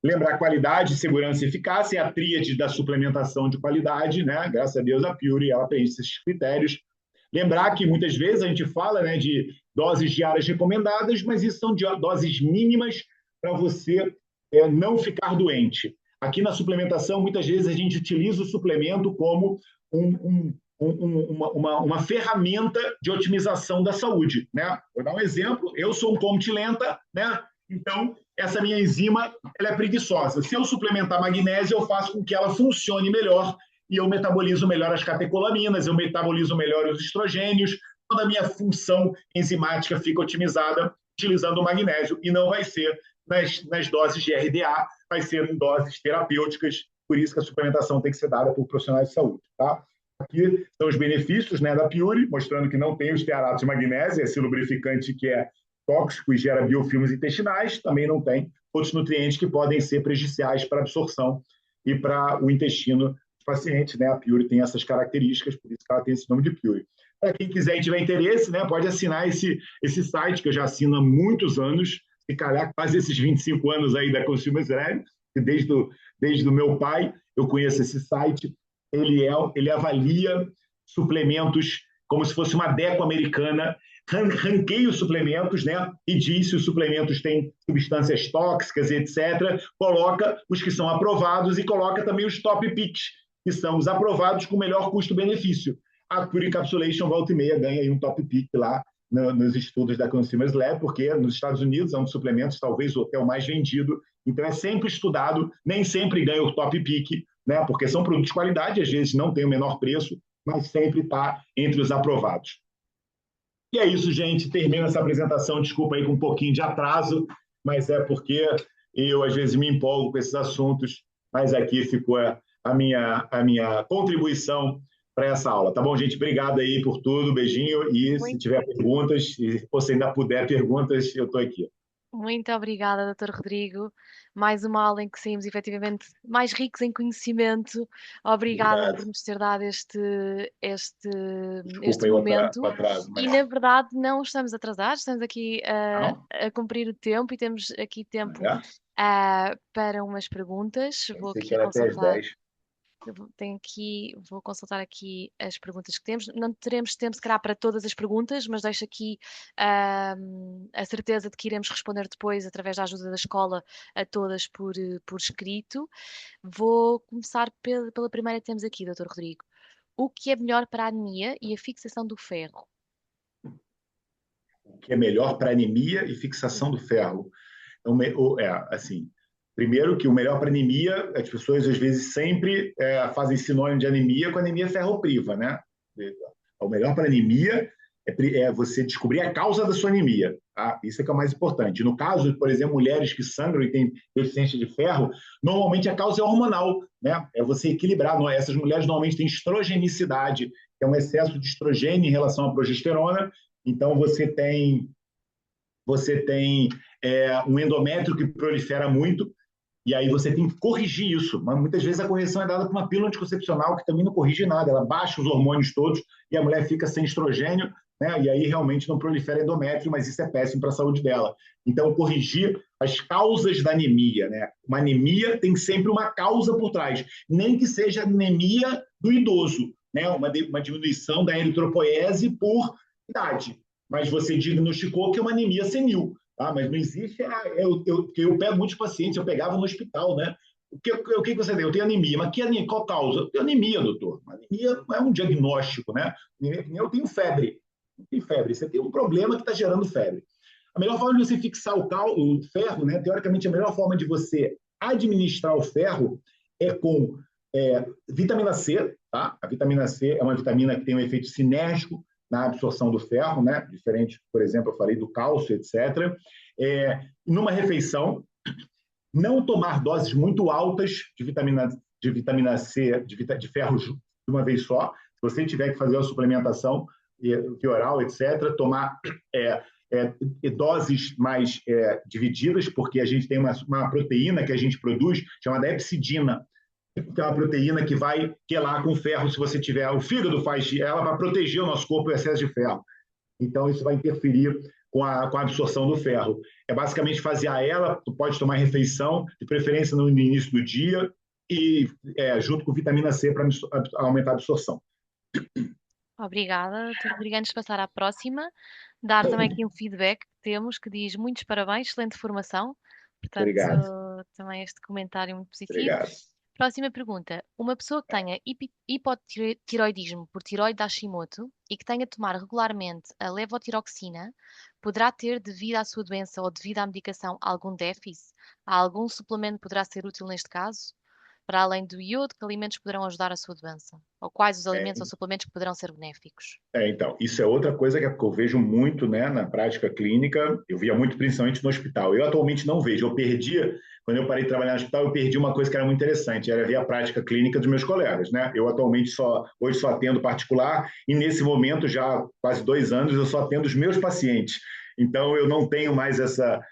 Speaker 3: Lembrar qualidade, segurança e eficácia é a tríade da suplementação de qualidade, né? Graças a Deus a Pure ela preenche esses critérios. Lembrar que muitas vezes a gente fala, né, de doses diárias recomendadas, mas isso são doses mínimas para você não ficar doente. Aqui na suplementação, muitas vezes a gente utiliza o suplemento como uma ferramenta de otimização da saúde, né? Vou dar um exemplo. Eu sou um ponte lenta, né? Então, essa minha enzima ela é preguiçosa. Se eu suplementar magnésio, eu faço com que ela funcione melhor e eu metabolizo melhor as catecolaminas, eu metabolizo melhor os estrogênios, toda a minha função enzimática fica otimizada utilizando o magnésio, e não vai ser nas doses de RDA, vai ser em doses terapêuticas, por isso que a suplementação tem que ser dada por profissionais de saúde, tá? Aqui são os benefícios, né, da Pure, mostrando que não tem os stearatos de magnésio, esse lubrificante que é tóxico e gera biofilmes intestinais, também não tem outros nutrientes que podem ser prejudiciais para a absorção e para o intestino dos pacientes, né? A Pure tem essas características, por isso que ela tem esse nome de Pure. Para quem quiser e tiver interesse, né, pode assinar esse site, que eu já assino há muitos anos, se calhar quase esses 25 anos aí da Consumers Lab, desde o meu pai eu conheço esse site. Ele avalia suplementos como se fosse uma deco americana, ranqueia os suplementos, né, e diz se os suplementos têm substâncias tóxicas, etc., coloca os que são aprovados e coloca também os top picks, que são os aprovados com melhor custo-benefício. A Pure Encapsulation volta e meia ganha aí um top pick lá nos estudos da Consumers Lab, porque nos Estados Unidos é um dos suplementos talvez o mais vendido, então é sempre estudado, nem sempre ganha o top pick, né, porque são produtos de qualidade, às vezes não tem o menor preço, mas sempre está entre os aprovados. E é isso, gente. Termino essa apresentação. Desculpa aí com um pouquinho de atraso, mas é porque eu, às vezes, me empolgo com esses assuntos, mas aqui ficou a minha contribuição para essa aula. Tá bom, gente? Obrigado aí por tudo. Beijinho. E se tiver perguntas, e se você ainda puder perguntas, eu estou aqui.
Speaker 1: Muito obrigada, Dr. Rodrigo. Mais uma aula em que saímos efetivamente mais ricos em conhecimento. Obrigada
Speaker 3: Obrigado.
Speaker 1: por nos ter dado este
Speaker 3: Desculpa aí
Speaker 1: momento.
Speaker 3: o atraso.
Speaker 1: E, na verdade, não estamos atrasados, estamos aqui a cumprir o tempo e temos aqui tempo para umas perguntas. Vou
Speaker 3: Pensei
Speaker 1: aqui
Speaker 3: que era até às
Speaker 1: consultar.
Speaker 3: 10.
Speaker 1: Vou consultar aqui as perguntas que temos. Não teremos tempo, se calhar, para todas as perguntas, mas deixo aqui a certeza de que iremos responder depois, através da ajuda da escola, a todas por escrito. Vou começar pela primeira que temos aqui, Dr. Rodrigo. O que é melhor para a anemia e a fixação do ferro?
Speaker 3: O que é melhor para anemia e fixação do ferro? Assim, primeiro que o melhor para anemia, as pessoas às vezes sempre fazem sinônimo de anemia com anemia ferropriva, né? O melhor para anemia é você descobrir a causa da sua anemia, tá? Isso é que é o mais importante. No caso, por exemplo, mulheres que sangram e têm deficiência de ferro, normalmente a causa é hormonal, né? É você equilibrar. Essas mulheres normalmente têm estrogenicidade, que é um excesso de estrogênio em relação à progesterona. Então, você tem um endométrio que prolifera muito, e aí você tem que corrigir isso. Mas muitas vezes a correção é dada por uma pílula anticoncepcional que também não corrige nada, ela baixa os hormônios todos e a mulher fica sem estrogênio, né? E aí realmente não prolifera endométrio, mas isso é péssimo para a saúde dela. Então, corrigir as causas da anemia, né? Uma anemia tem sempre uma causa por trás, nem que seja anemia do idoso, né? Uma diminuição da eritropoese por idade, mas você diagnosticou que é uma anemia senil, tá? Mas não existe. Eu pego muitos pacientes, eu pegava no hospital, né? O que você tem? Eu tenho anemia, mas qual causa? Eu tenho anemia, doutor. Anemia não é um diagnóstico, né? Eu tenho febre. Não tem febre, você tem um problema que está gerando febre. A melhor forma de você fixar o ferro, né? Teoricamente, a melhor forma de você administrar o ferro é com vitamina C, tá? A vitamina C é uma vitamina que tem um efeito sinérgico na absorção do ferro, né? Diferente, por exemplo, eu falei do cálcio, etc. Numa refeição, não tomar doses muito altas de vitamina C, de ferro de uma vez só. Se você tiver que fazer a suplementação via oral, etc., tomar doses mais divididas, porque a gente tem uma proteína que a gente produz chamada epsidina, que é uma proteína que vai quelar com ferro se você tiver. O fígado faz ela para proteger o nosso corpo do excesso de ferro. Então, isso vai interferir com a absorção do ferro. É basicamente fazer tu pode tomar refeição, de preferência no início do dia, e junto com vitamina C para aumentar a absorção.
Speaker 1: Obrigada, doutor Rodrigo. Antes de passar à próxima, dar também aqui um feedback que temos, que diz muitos parabéns, excelente formação. Portanto,
Speaker 3: Obrigado.
Speaker 1: também este comentário muito positivo.
Speaker 3: Obrigado.
Speaker 1: Próxima pergunta. Uma pessoa que tenha hipotireoidismo por tireoide de Hashimoto e que tenha de tomar regularmente a levotiroxina, poderá ter, devido à sua doença ou devido à medicação, algum déficit? Há algum suplemento que poderá ser útil neste caso? Para além do iodo, que alimentos poderão ajudar a sua doença? Ou quais os alimentos ou suplementos que poderão ser benéficos?
Speaker 3: Então, isso é outra coisa que eu vejo muito, né, na prática clínica. Eu via muito, principalmente no hospital. Eu atualmente não vejo. Quando eu parei de trabalhar no hospital, eu perdi uma coisa que era muito interessante, era ver a prática clínica dos meus colegas, né? Eu atualmente hoje só atendo particular e nesse momento, já há quase 2 anos, eu só atendo os meus pacientes. Então, eu não tenho mais essa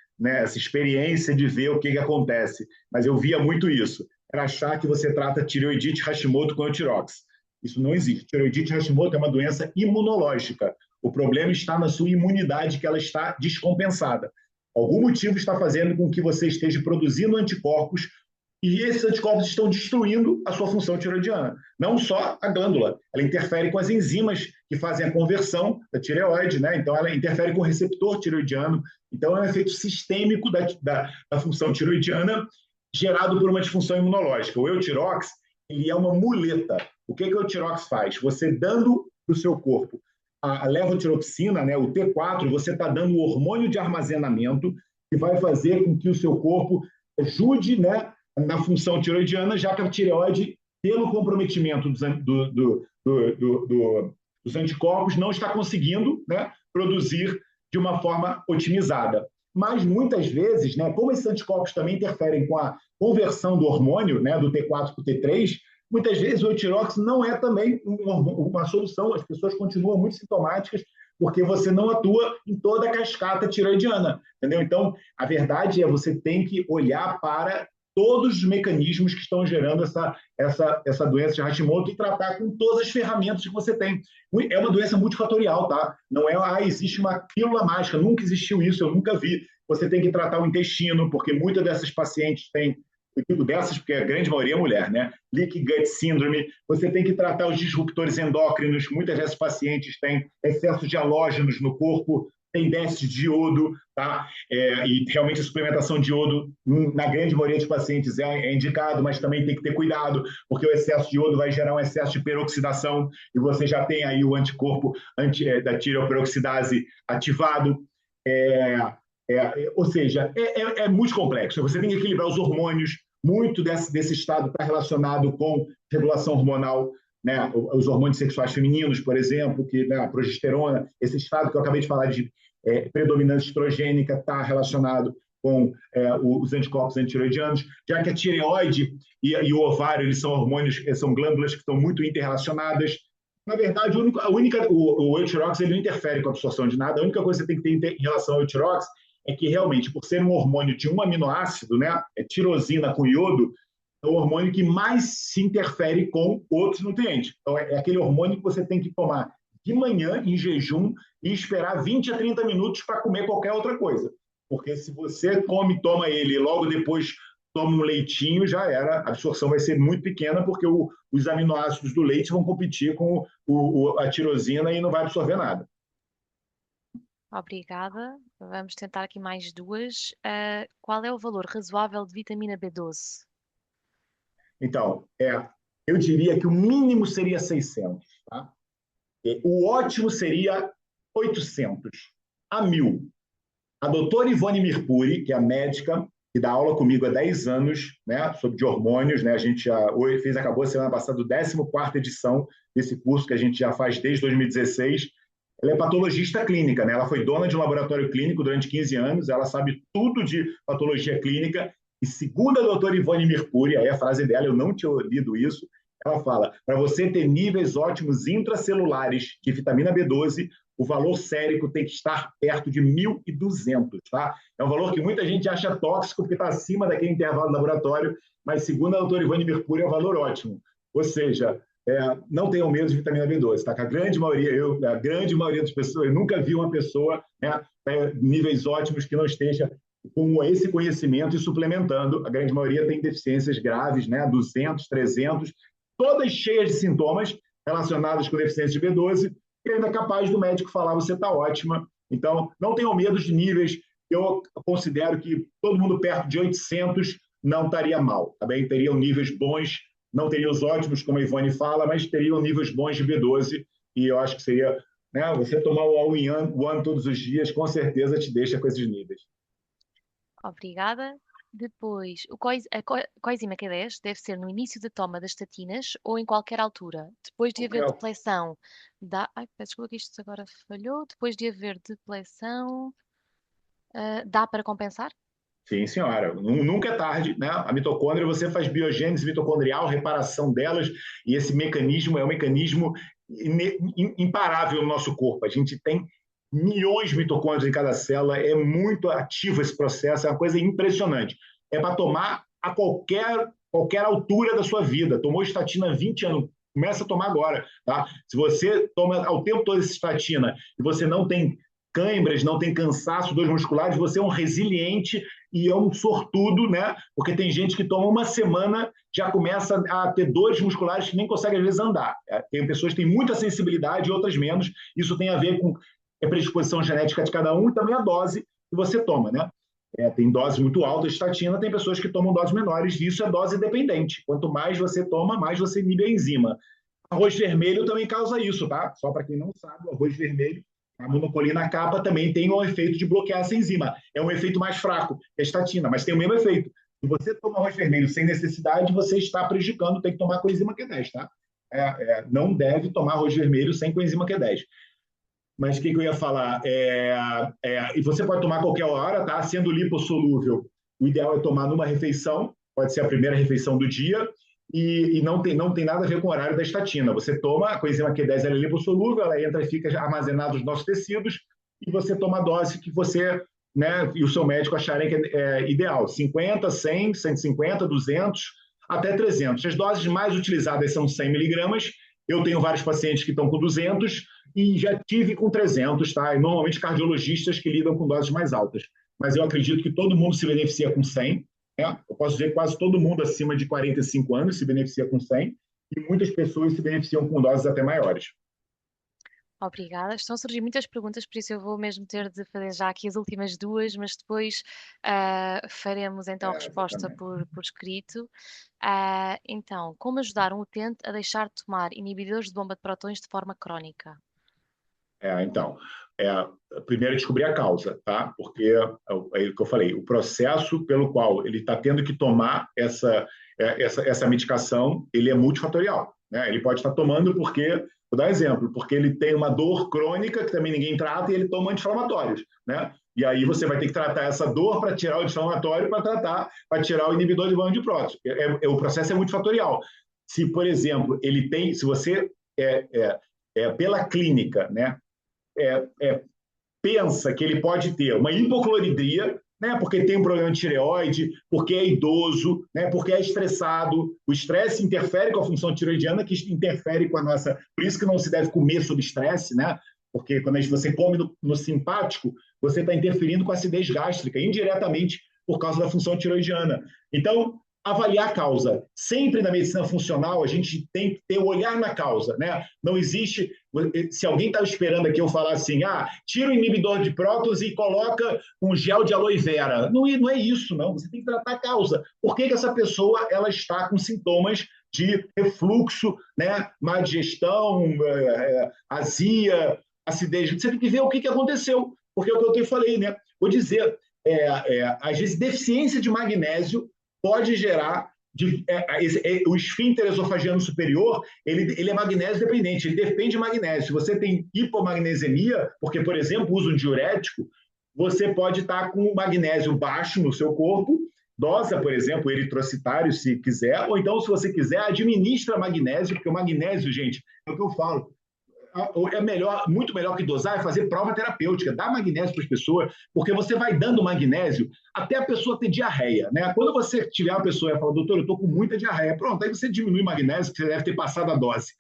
Speaker 3: experiência de ver o que acontece. Mas eu via muito isso. Era achar que você trata tireoidite Hashimoto com Eutirox. Isso não existe. Tireoidite Hashimoto é uma doença imunológica. O problema está na sua imunidade, que ela está descompensada. Algum motivo está fazendo com que você esteja produzindo anticorpos e esses anticorpos estão destruindo a sua função tireoidiana. Não só a glândula, ela interfere com as enzimas que fazem a conversão da tireoide, né? Então ela interfere com o receptor tireoidiano. Então é um efeito sistêmico da função tireoidiana gerado por uma disfunção imunológica. O Eutirox, ele é uma muleta. O que o Eutirox faz? Você dando para o seu corpo a levotiroxina, né, o T4, você está dando o hormônio de armazenamento que vai fazer com que o seu corpo ajude, né, na função tireoidiana, já que a tireoide pelo comprometimento dos anticorpos, não está conseguindo, né, produzir de uma forma otimizada. Mas, muitas vezes, né, como esses anticorpos também interferem com a conversão do hormônio, né, do T4 para o T3, muitas vezes o Eutirox não é também uma solução. As pessoas continuam muito sintomáticas porque você não atua em toda a cascata tiroidiana, entendeu? Então, a verdade é você tem que olhar para todos os mecanismos que estão gerando essa doença de Hashimoto e tratar com todas as ferramentas que você tem. É uma doença multifatorial, tá? Não é, existe uma pílula mágica, nunca existiu isso, eu nunca vi. Você tem que tratar o intestino, porque muitas dessas pacientes têm, eu digo dessas porque a grande maioria é mulher, né? Leaky gut syndrome. Você tem que tratar os disruptores endócrinos, muitas dessas pacientes têm excesso de halógenos no corpo, tem déficit de iodo, tá? E realmente a suplementação de iodo, na grande maioria dos pacientes, é indicado, mas também tem que ter cuidado, porque o excesso de iodo vai gerar um excesso de peroxidação, e você já tem aí o anticorpo da tireoperoxidase ativado. Ou seja, é muito complexo. Você tem que equilibrar os hormônios, muito desse estado está relacionado com regulação hormonal, né? Os hormônios sexuais femininos, por exemplo, que, né, a progesterona, esse estado que eu acabei de falar de predominância estrogênica está relacionado com os anticorpos antireoidianos, já que a tireoide e o ovário eles são hormônios, são glândulas que estão muito interrelacionadas. Na verdade, o Eutirox ele não interfere com a absorção de nada. A única coisa que você tem que ter em relação ao Eutirox é que realmente, por ser um hormônio de um aminoácido, né, tirosina com iodo, é o hormônio que mais se interfere com outros nutrientes. Então, é aquele hormônio que você tem que tomar de manhã, em jejum, e esperar 20 a 30 minutos para comer qualquer outra coisa. Porque se você toma ele e logo depois toma um leitinho, já era. A absorção vai ser muito pequena, porque os aminoácidos do leite vão competir com a tirosina e não vai absorver nada.
Speaker 1: Obrigada. Vamos tentar aqui mais duas. Qual é o valor razoável de vitamina B12?
Speaker 3: Então, eu diria que o mínimo seria 600, tá? O ótimo seria 800 a 1.000. A doutora Ivone Mirpuri, que é a médica, que dá aula comigo há 10 anos, né, sobre de hormônios, né, a gente já acabou semana passada a 14ª edição desse curso que a gente já faz desde 2016. Ela é patologista clínica, né? Ela foi dona de um laboratório clínico durante 15 anos, ela sabe tudo de patologia clínica, e segundo a doutora Ivone Mirpuri, aí a frase dela, eu não tinha lido isso, ela fala, para você ter níveis ótimos intracelulares de vitamina B12, o valor sérico tem que estar perto de 1.200, tá? É um valor que muita gente acha tóxico, porque está acima daquele intervalo do laboratório, mas segundo a doutora Ivone Mirpuri, é um valor ótimo. Ou seja, não tenham medo de vitamina B12, tá? A grande maioria das pessoas, eu nunca vi uma pessoa, né, níveis ótimos que não esteja com esse conhecimento e suplementando. A grande maioria tem deficiências graves, né, 200, 300, todas cheias de sintomas relacionados com deficiência de B12, e ainda é capaz do médico falar, você está ótima. Então, não tenham medo de níveis. Eu considero que todo mundo perto de 800 não estaria mal, tá bem? Teriam níveis bons, não teriam os ótimos, como a Ivone fala, mas teriam níveis bons de B12, e eu acho que seria, né, você tomar o All-in-One todos os dias, com certeza te deixa com esses níveis.
Speaker 1: Obrigada. Depois, a coenzima Q10 deve ser no início da toma das estatinas ou em qualquer altura. Depois de haver depleção Ai, peço desculpa que isto agora falhou. Depois de haver depleção, dá para compensar?
Speaker 3: Sim, senhora. Nunca é tarde, né? A mitocôndria, você faz biogênese mitocondrial, reparação delas, e esse mecanismo é um mecanismo imparável no nosso corpo. A gente tem milhões de mitocôndrias em cada célula, é muito ativo esse processo, é uma coisa impressionante. É para tomar a qualquer altura da sua vida. Tomou estatina há 20 anos, começa a tomar agora, tá? Se você toma ao tempo todo essa estatina e você não tem câimbras, não tem cansaço, dores musculares, você é um resiliente e é um sortudo, né? Porque tem gente que toma uma semana, já começa a ter dores musculares que nem consegue às vezes andar. Tem pessoas que têm muita sensibilidade e outras menos. Isso tem a ver com a predisposição genética de cada um e também a dose que você toma, né? Tem dose muito alta de estatina, tem pessoas que tomam doses menores, e isso é dose dependente. Quanto mais você toma, mais você inibe a enzima. Arroz vermelho também causa isso, tá? Só para quem não sabe, o arroz vermelho, a monocolina kappa também tem um efeito de bloquear essa enzima. É um efeito mais fraco que a estatina, mas tem o mesmo efeito. Se você toma arroz vermelho sem necessidade, você está prejudicando, tem que tomar coenzima Q10, tá? Não deve tomar arroz vermelho sem coenzima Q10. Mas o que eu ia falar? E você pode tomar a qualquer hora, tá? Sendo lipossolúvel, o ideal é tomar numa refeição, pode ser a primeira refeição do dia, e não tem nada a ver com o horário da estatina. Você toma, a coenzima Q10 ela é lipossolúvel, ela entra e fica armazenada nos nossos tecidos, e você toma a dose que você, né, e o seu médico acharem que é ideal. 50, 100, 150, 200, até 300. As doses mais utilizadas são 100 miligramas. Eu tenho vários pacientes que estão com 200 e já tive com 300, tá? E normalmente cardiologistas que lidam com doses mais altas. Mas eu acredito que todo mundo se beneficia com 100. Né? Eu posso dizer que quase todo mundo acima de 45 anos se beneficia com 100 e muitas pessoas se beneficiam com doses até maiores.
Speaker 1: Obrigada. Estão a surgir muitas perguntas, por isso eu vou mesmo ter de fazer já aqui as últimas duas, mas depois faremos então a resposta por escrito. Então, como ajudar um utente a deixar de tomar inibidores de bomba de prótons de forma crónica?
Speaker 3: Primeiro descobrir a causa, tá? Porque é o que eu falei, o processo pelo qual ele está tendo que tomar essa medicação, ele é multifatorial, né? Ele pode estar tomando porque, vou dar um exemplo, porque ele tem uma dor crônica que também ninguém trata e ele toma anti-inflamatórios, né? E aí você vai ter que tratar essa dor para tirar o anti-inflamatório para tirar o inibidor de bomba de prótons. O processo é multifatorial. Se, por exemplo, se você pela clínica, né? Pensa que ele pode ter uma hipocloridria, né, porque tem um problema de tireoide, porque é idoso, né, porque é estressado. O estresse interfere com a função tireoidiana, que interfere com a nossa... Por isso que não se deve comer sob estresse, né? Porque quando você come no simpático, você está interferindo com a acidez gástrica, indiretamente por causa da função tireoidiana. Então, avaliar a causa. Sempre na medicina funcional, a gente tem que ter o olhar na causa, né? Não existe... Se alguém está esperando aqui eu falar assim, tira o inibidor de prótons e coloca um gel de aloe vera. Não é isso, não. Você tem que tratar a causa. Por que essa pessoa ela está com sintomas de refluxo, né? Má digestão, azia, acidez? Você tem que ver o que aconteceu. Porque é o que eu falei, né? Vou dizer, às vezes, deficiência de magnésio pode gerar o esfíncter esofagiano superior, ele é magnésio dependente, ele depende de magnésio. Se você tem hipomagnesemia, porque, por exemplo, usa um diurético, você pode estar com magnésio baixo no seu corpo, dosa, por exemplo, eritrocitário, se quiser, ou então, se você quiser, administra magnésio, porque o magnésio, gente, é o que eu falo, muito melhor que dosar é fazer prova terapêutica, dar magnésio para as pessoas, porque você vai dando magnésio até a pessoa ter diarreia, né? Quando você tiver uma pessoa e falar, doutor, eu estou com muita diarreia, pronto, aí você diminui o magnésio, que você deve ter passado a dose.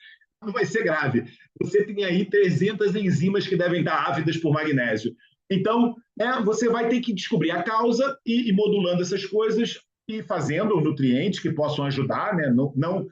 Speaker 3: Não vai ser grave. Você tem aí 300 enzimas que devem estar ávidas por magnésio. Então, você vai ter que descobrir a causa e ir modulando essas coisas e fazendo nutrientes que possam ajudar, né? Não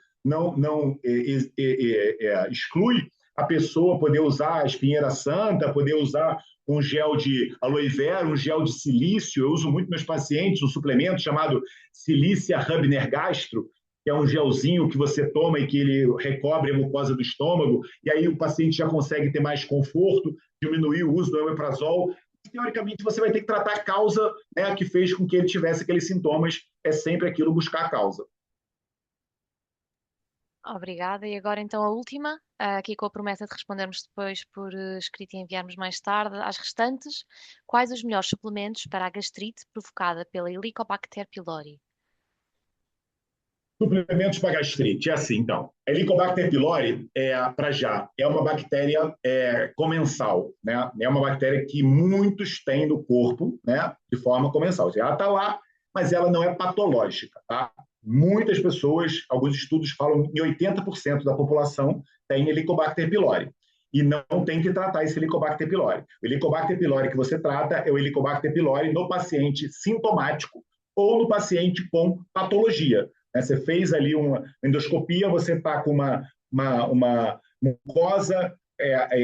Speaker 3: exclui a pessoa poder usar a espinheira santa, poder usar um gel de aloe vera, um gel de silício. Eu uso muito nos meus pacientes um suplemento chamado Silícia Rubner Gastro, que é um gelzinho que você toma e que ele recobre a mucosa do estômago, e aí o paciente já consegue ter mais conforto, diminuir o uso do omeprazol. Teoricamente, você vai ter que tratar a causa, né, que fez com que ele tivesse aqueles sintomas. É sempre aquilo, buscar a causa.
Speaker 1: Obrigada. E agora então a última, aqui com a promessa de respondermos depois por escrito e enviarmos mais tarde às restantes. Quais os melhores suplementos para a gastrite provocada pela Helicobacter pylori?
Speaker 3: Suplementos para gastrite, é assim, então. A Helicobacter pylori, para já, é uma bactéria comensal, né? É uma bactéria que muitos têm no corpo, né? De forma comensal. Ela está lá, mas ela não é patológica, tá? Muitas pessoas, alguns estudos falam que 80% da população tem Helicobacter pylori. E não tem que tratar esse Helicobacter pylori. O Helicobacter pylori que você trata é o Helicobacter pylori no paciente sintomático ou no paciente com patologia. Você fez ali uma endoscopia, você está com uma mucosa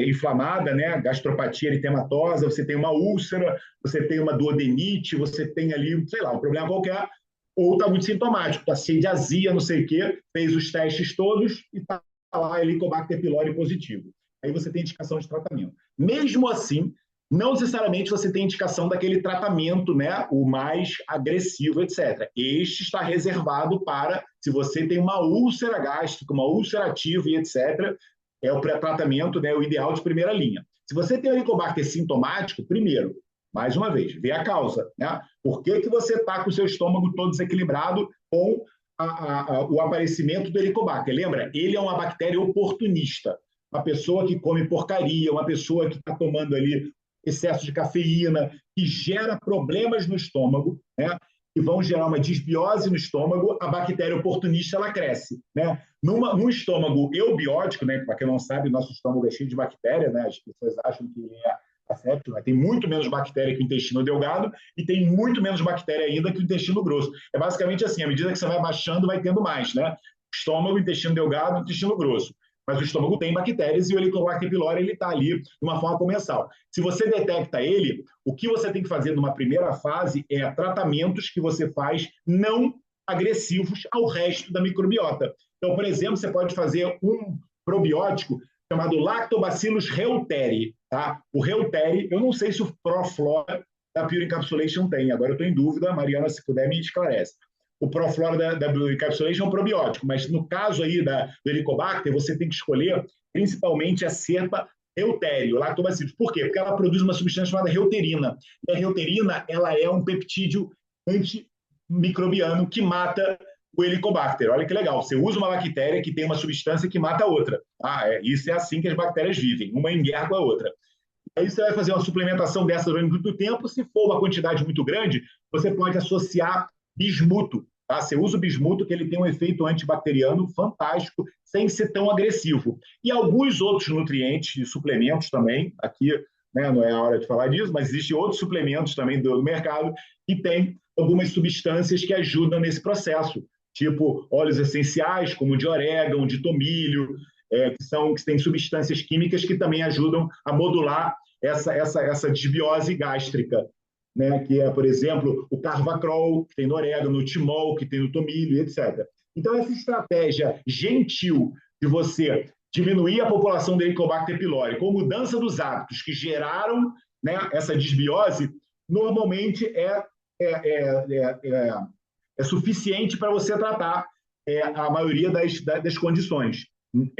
Speaker 3: inflamada, né? Gastropatia eritematosa, você tem uma úlcera, você tem uma duodenite, você tem ali, sei lá, um problema qualquer, ou está muito sintomático, está cheio de azia, não sei o quê, fez os testes todos e está lá Helicobacter pylori positivo. Aí você tem indicação de tratamento. Mesmo assim, não necessariamente você tem indicação daquele tratamento, né, o mais agressivo, etc. Este está reservado para, se você tem uma úlcera gástrica, uma úlcera ativa e etc., é o pré-tratamento, né, o ideal de primeira linha. Se você tem o Helicobacter sintomático, primeiro, mais uma vez, vê a causa, né? Por que você está com o seu estômago todo desequilibrado com o aparecimento do Helicobacter? Lembra? Ele é uma bactéria oportunista. Uma pessoa que come porcaria, uma pessoa que está tomando ali excesso de cafeína, que gera problemas no estômago, né? Que vão gerar uma disbiose no estômago, a bactéria oportunista ela cresce, né? Num estômago eubiótico, né? Para quem não sabe, nosso estômago é cheio de bactéria, né? As pessoas acham que ele é asséptico, né? Tem muito menos bactéria que o intestino delgado e tem muito menos bactéria ainda que o intestino grosso. É basicamente assim, à medida que você vai baixando, vai tendo mais, né? Estômago, intestino delgado, intestino grosso. Mas o estômago tem bactérias e o Helicobacter pylori ele está ali de uma forma comensal. Se você detecta ele, o que você tem que fazer numa primeira fase é tratamentos que você faz não agressivos ao resto da microbiota. Então, por exemplo, você pode fazer um probiótico chamado Lactobacillus reuteri. Tá? O reuteri, eu não sei se o Proflora da Pure Encapsulation tem, agora eu estou em dúvida, Mariana, se puder, me esclarece. O Proflora da Pure Encapsulation é um probiótico, mas no caso aí do Helicobacter, você tem que escolher principalmente a cepa reuteri, o Lactobacillus. Por quê? Porque ela produz uma substância chamada reuterina. E a reuterina ela é um peptídeo antimicrobiano que mata o Helicobacter. Olha que legal, você usa uma bactéria que tem uma substância que mata a outra. Isso é assim que as bactérias vivem, uma em guerra com a outra. Aí você vai fazer uma suplementação dessa durante muito tempo, se for uma quantidade muito grande, você pode associar bismuto. Tá? Você usa o bismuto, que ele tem um efeito antibacteriano fantástico, sem ser tão agressivo. E alguns outros nutrientes e suplementos também, aqui né, não é a hora de falar disso, mas existem outros suplementos também do mercado que têm algumas substâncias que ajudam nesse processo, tipo óleos essenciais, como de orégano, de tomilho, que têm substâncias químicas que também ajudam a modular essa desbiose gástrica, né? Que é, por exemplo, o carvacrol, que tem no orégano, o timol, que tem no tomilho, etc. Então, essa estratégia gentil de você diminuir a população do Helicobacter pylori com mudança dos hábitos que geraram né, essa desbiose, normalmente é suficiente para você tratar a maioria das condições.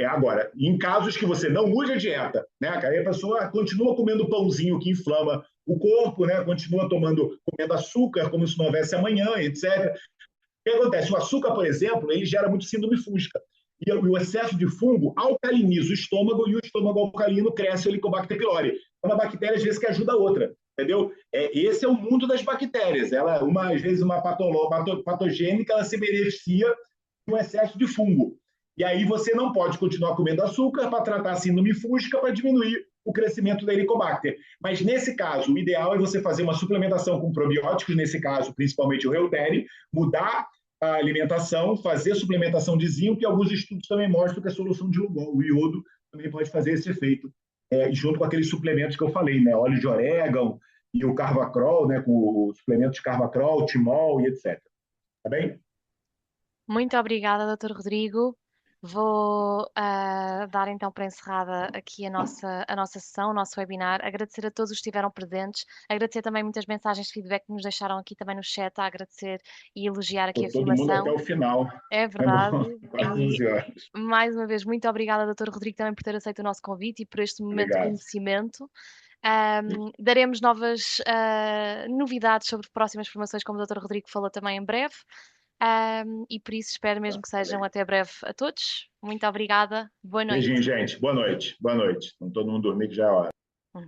Speaker 3: Agora, em casos que você não mude a dieta, né, que aí a pessoa continua comendo pãozinho que inflama o corpo, né, continua comendo açúcar como se não houvesse amanhã, etc. O que acontece? O açúcar, por exemplo, ele gera muito síndrome fúngica. E o excesso de fungo alcaliniza o estômago e o estômago alcalino cresce o Helicobacter pylori. É uma bactéria, às vezes, que ajuda a outra. Entendeu? Esse é o mundo das bactérias. Ela, às vezes, uma patogênica, ela se beneficia de um excesso de fungo. E aí você não pode continuar comendo açúcar para tratar a síndrome fúngica para diminuir o crescimento da Helicobacter. Mas, nesse caso, o ideal é você fazer uma suplementação com probióticos, nesse caso, principalmente o reuteri, mudar a alimentação, fazer suplementação de zinco, e alguns estudos também mostram que a solução de Lugol, o iodo, também pode fazer esse efeito, junto com aqueles suplementos que eu falei, né? Óleo de orégano e o carvacrol, né? Com os suplementos de carvacrol, timol e etc. Tá bem?
Speaker 1: Muito obrigada, Dr. Rodrigo. Vou dar então para encerrada aqui a nossa sessão, o nosso webinar. Agradecer a todos os que estiveram presentes, agradecer também muitas mensagens de feedback que nos deixaram aqui também no chat, a agradecer e elogiar aqui a
Speaker 3: Todo mundo
Speaker 1: formação.
Speaker 3: até o final.
Speaker 1: É verdade.
Speaker 3: E,
Speaker 1: mais uma vez, muito obrigada, Dr. Rodrigo, também por ter aceito o nosso convite e por este momento de conhecimento. Daremos novas novidades sobre próximas formações, como o Dr. Rodrigo falou também em breve. E por isso espero mesmo que sejam até breve a todos. Muito obrigada. Boa noite.
Speaker 3: Beijinho, gente. Boa noite. Boa noite. Então, todo mundo dormir que já é hora.